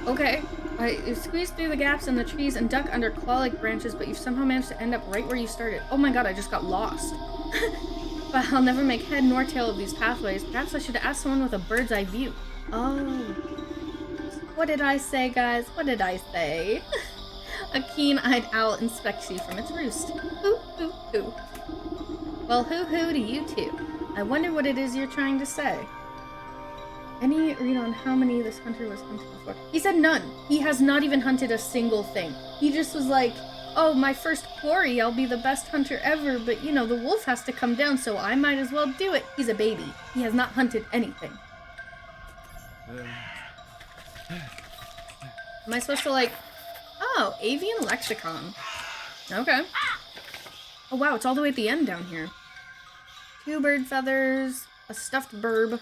Okay. You squeeze through the gaps in the trees and duck under claw-like branches, but you've somehow managed to end up right where you started. Oh my god, I just got lost. But I'll never make head nor tail of these pathways. Perhaps I should ask someone with a bird's eye view. Oh. What did I say, guys? What did I say? A keen-eyed owl inspects you from its roost. Hoo, hoo, hoo. Well, hoo-hoo to you too. I wonder what it is you're trying to say. Any read on how many this hunter was hunted before? He said none. He has not even hunted a single thing. He just was like, oh, my first quarry, I'll be the best hunter ever, but you know, the wolf has to come down, so I might as well do it. He's a baby. He has not hunted anything. Am I supposed to like... Oh, avian lexicon. Okay. Oh wow, it's all the way at the end down here. 2 bird feathers, a stuffed burb,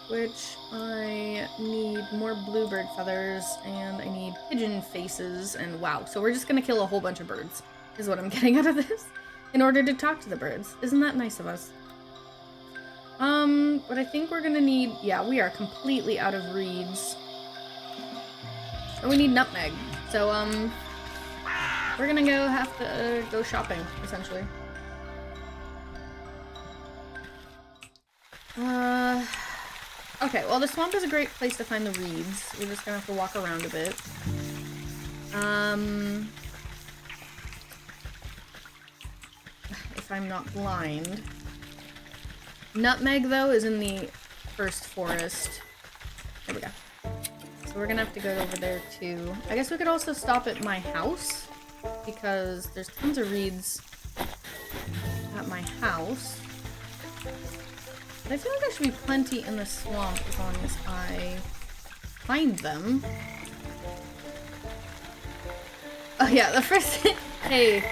which I need more bluebird feathers, and I need pigeon faces, and wow. So we're just gonna kill a whole bunch of birds, is what I'm getting out of this, in order to talk to the birds. Isn't that nice of us? But I think we're gonna need, yeah, we are completely out of reeds. And we need nutmeg. So, we're gonna have to go shopping, essentially. Okay, well, the swamp is a great place to find the reeds. We're just gonna have to walk around a bit. If I'm not blind. Nutmeg, though, is in the first forest. There we go. So we're gonna have to go over there, too. I guess we could also stop at my house, because there's tons of reeds at my house. But I feel like there should be plenty in the swamp as long as I find them. Oh yeah, the first hey,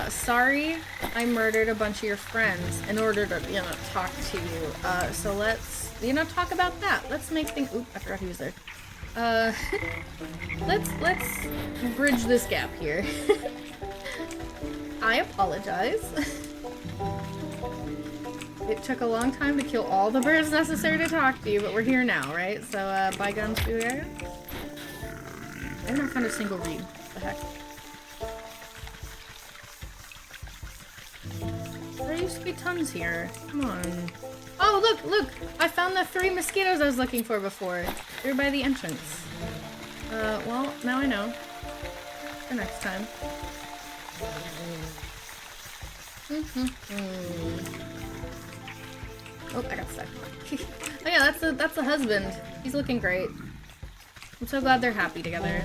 sorry I murdered a bunch of your friends in order to, you know, talk to you. So let's, you know, talk about that. Let's make things, oop, I forgot he was there. Let's bridge this gap here. I apologize. It took a long time to kill all the birds necessary to talk to you, but we're here now, right? So, bygones be bygones. I didn't find a single reed. What the heck? There used to be tons here. Come on. Oh, look, look! I found the 3 mosquitoes I was looking for before. They're by the entrance. Well, now I know. For next time. Oh, I got stuck. Oh yeah, that's the husband. He's looking great. I'm so glad they're happy together.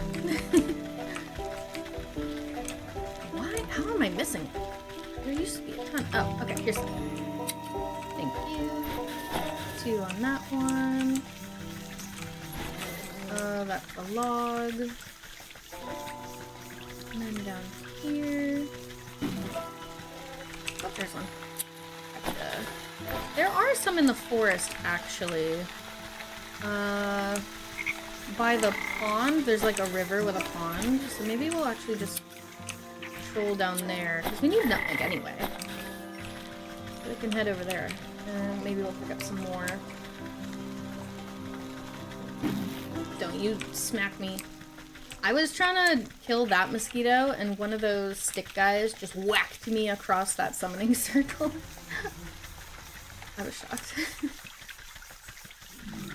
What? How am I missing? There used to be a ton. Oh, okay, here's some. Thank you. 2 on that one. That's a log. And then down here. Oh, there's one. There are some in the forest, actually. By the pond, there's like a river with a pond, so maybe we'll actually just troll down there, because we need nutmeg anyway. So we can head over there, and maybe we'll pick up some more. Don't you smack me. I was trying to kill that mosquito, and one of those stick guys just whacked me across that summoning circle. I was shocked.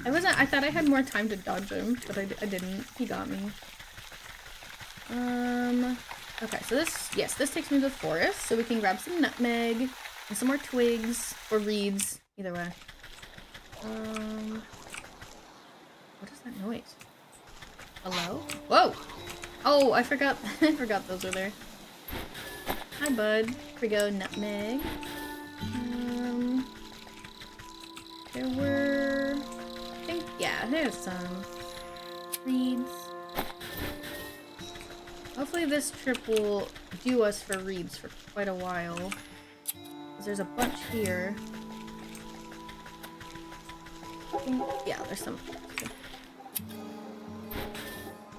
I thought I had more time to dodge him, but I didn't. He got me. Okay, so this takes me to the forest, so we can grab some nutmeg and some more twigs or reeds, either way. What is that noise? Hello? Whoa! Oh, I forgot those were there. Hi, bud. Here we go, nutmeg. There were... I think, yeah, there's some reeds. Hopefully this trip will do us for reeds for quite a while. 'Cause there's a bunch here. I think, yeah, there's some.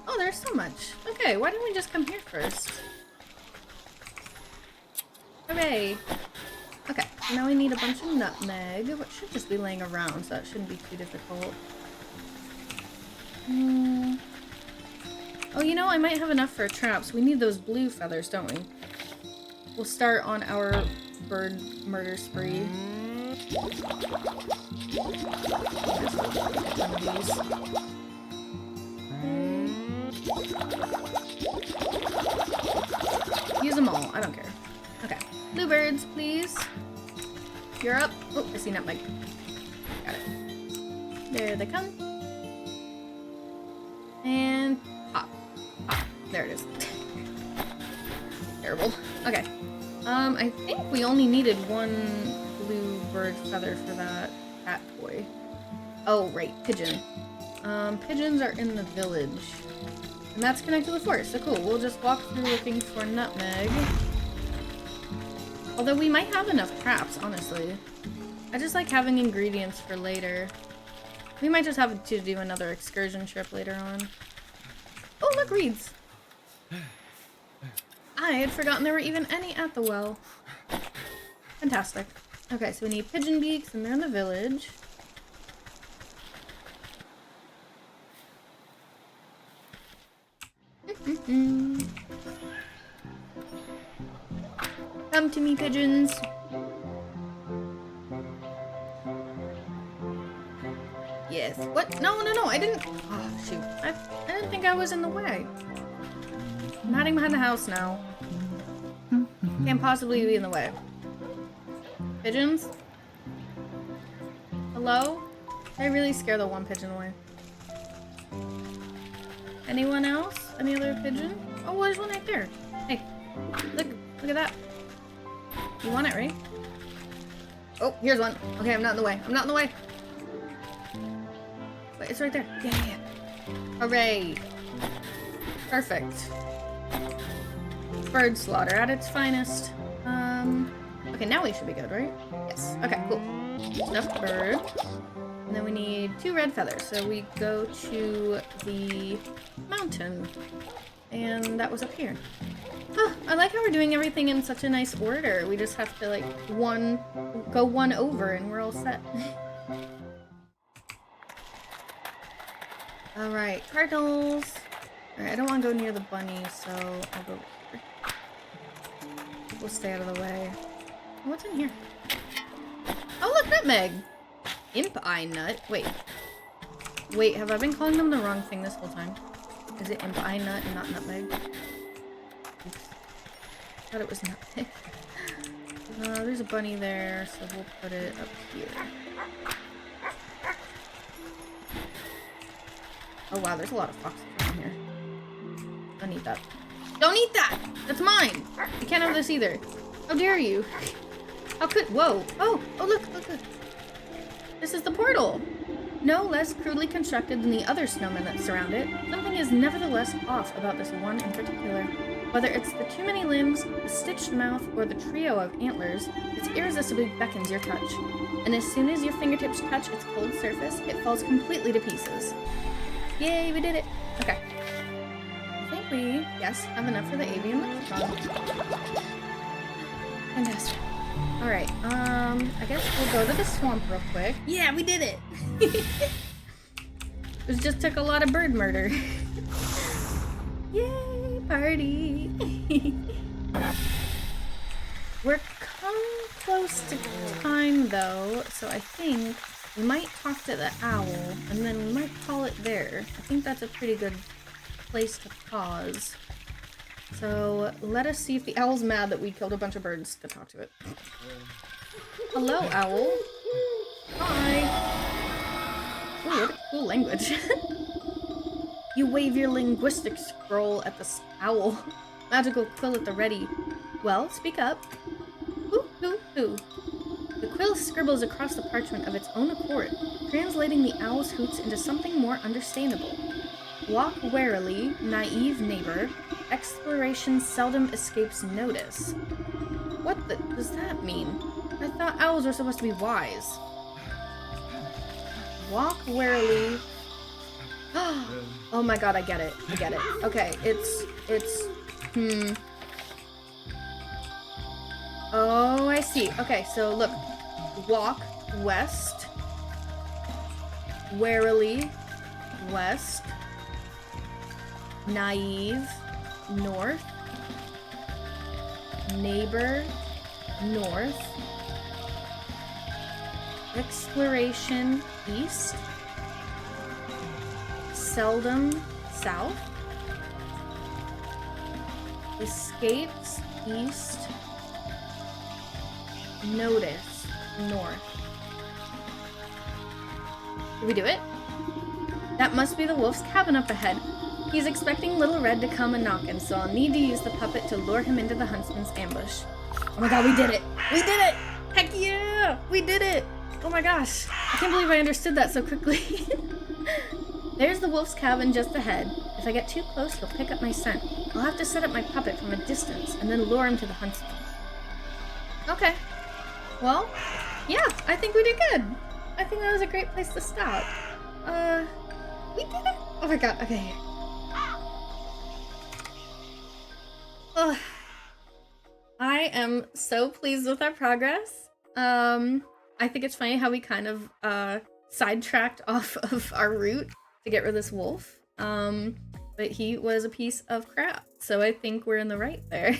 Oh, there's so much. Okay, why didn't we just come here first? Hooray! Okay, so now we need a bunch of nutmeg, which should just be laying around, so that shouldn't be too difficult. Oh, you know, I might have enough for traps. We need those blue feathers, don't we? We'll start on our bird murder spree. Use them all. I don't care. Okay. Bluebirds, please. You're up. Oh, I see nutmeg. Got it. There they come. And pop. Pop. There it is. Terrible. Okay. I think we only needed 1 blue bird feather for that cat boy. Oh, right. Pigeon. Pigeons are in the village. And that's connected to the forest, so cool. We'll just walk through looking for nutmeg. Although we might have enough traps, honestly. I just like having ingredients for later. We might just have to do another excursion trip later on. Oh, look, reeds! I had forgotten there were even any at the well. Fantastic. Okay, so we need pigeon beaks, and they're in the village. Come to me, pigeons. Yes. What? No, no, no, I didn't. Oh, shoot. I didn't think I was in the way. I'm hiding behind the house now. Can't possibly be in the way. Pigeons? Hello? Did I really scare the one pigeon away? Anyone else? Any other pigeon? Oh, there's one right there. Hey, look at that. You want it, right? Oh, here's one. Okay, I'm not in the way. I'm not in the way. Wait, it's right there. Yeah, yeah, yeah. Hooray. Perfect. Bird slaughter at its finest. Okay, now we should be good, right? Yes. Okay, cool. Stuffed bird. And then we need 2 red feathers. So we go to the mountain. And that was up here. Huh, I like how we're doing everything in such a nice order. We just have to like go one over and we're all set. Alright, cardinals. Alright, I don't want to go near the bunny, so I'll go here. We'll stay out of the way. What's in here? Oh, look, nutmeg! Imp eye nut? Wait. Wait, have I been calling them the wrong thing this whole time? Is it imp eye nut and not nutmeg? Oops. I thought it was nutmeg. There's a bunny there, so we'll put it up here. Oh wow, there's a lot of foxes around here. Don't eat that. Don't eat that! That's mine! You can't have this either. How dare you? How could— whoa! Oh! Oh look! Look! Look! This is the portal! No less crudely constructed than the other snowmen that surround it, something is nevertheless off about this one in particular. Whether it's the too many limbs, the stitched mouth, or the trio of antlers, it irresistibly beckons your touch. And as soon as your fingertips touch its cold surface, it falls completely to pieces. Yay, we did it! Okay. I think we, yes, have enough for the avian lexicon. Fantastic. Alright, I guess we'll go to the swamp real quick. Yeah, we did it! This just took a lot of bird murder. Yay, party! We're coming close to time though, so I think we might talk to the owl, and then we might call it there. I think that's a pretty good place to pause. So let us see if the owl's mad that we killed a bunch of birds to talk to it. Hello, owl. Hi. Ooh, what a cool language. You wave your linguistic scroll at the owl. Magical quill at the ready. Well, speak up. Hoo, hoo, hoo. The quill scribbles across the parchment of its own accord, translating the owl's hoots into something more understandable. Walk warily, naive neighbor. Exploration seldom escapes notice. What does that mean? I thought owls were supposed to be wise. Walk warily. Oh my god, I get it. I get it. Okay, it's Oh, I see. Okay, so look. Walk west. Warily west. Naive north. Neighbor north. Exploration east. Seldom south. Escapes east. Notice north. Did we do it? That must be the wolf's cabin up ahead. He's expecting Little Red to come a-knockin', so I'll need to use the puppet to lure him into the huntsman's ambush. Oh my god, we did it! We did it! Heck yeah! We did it! Oh my gosh. I can't believe I understood that so quickly. There's the wolf's cabin just ahead. If I get too close, he'll pick up my scent. I'll have to set up my puppet from a distance and then lure him to the huntsman. Okay. Well, yeah, I think we did good. I think that was a great place to stop. We did it! Oh my god, okay. Ugh. I am so pleased with our progress. I think it's funny how we kind of sidetracked off of our route to get rid of this wolf. But he was a piece of crap, so I think we're in the right there.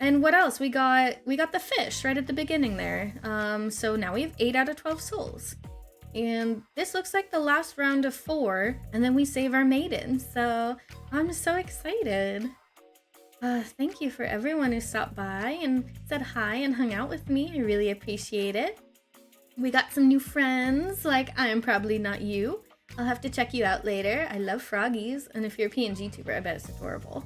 And what else? We got the fish right at the beginning there. So now we have 8 out of 12 souls. And this looks like the last round of 4, and then we save our maiden. So I'm so excited. Thank you for everyone who stopped by and said hi and hung out with me. I really appreciate it. We got some new friends, like I'm Probably Not You. I'll have to check you out later. I love froggies, and if you're a PNG tuber, I bet it's adorable.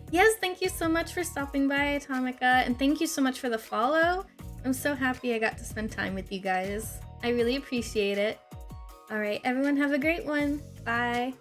Yes, thank you so much for stopping by, Atomica, and thank you so much for the follow. I'm so happy I got to spend time with you guys. I really appreciate it. All right, everyone have a great one. Bye.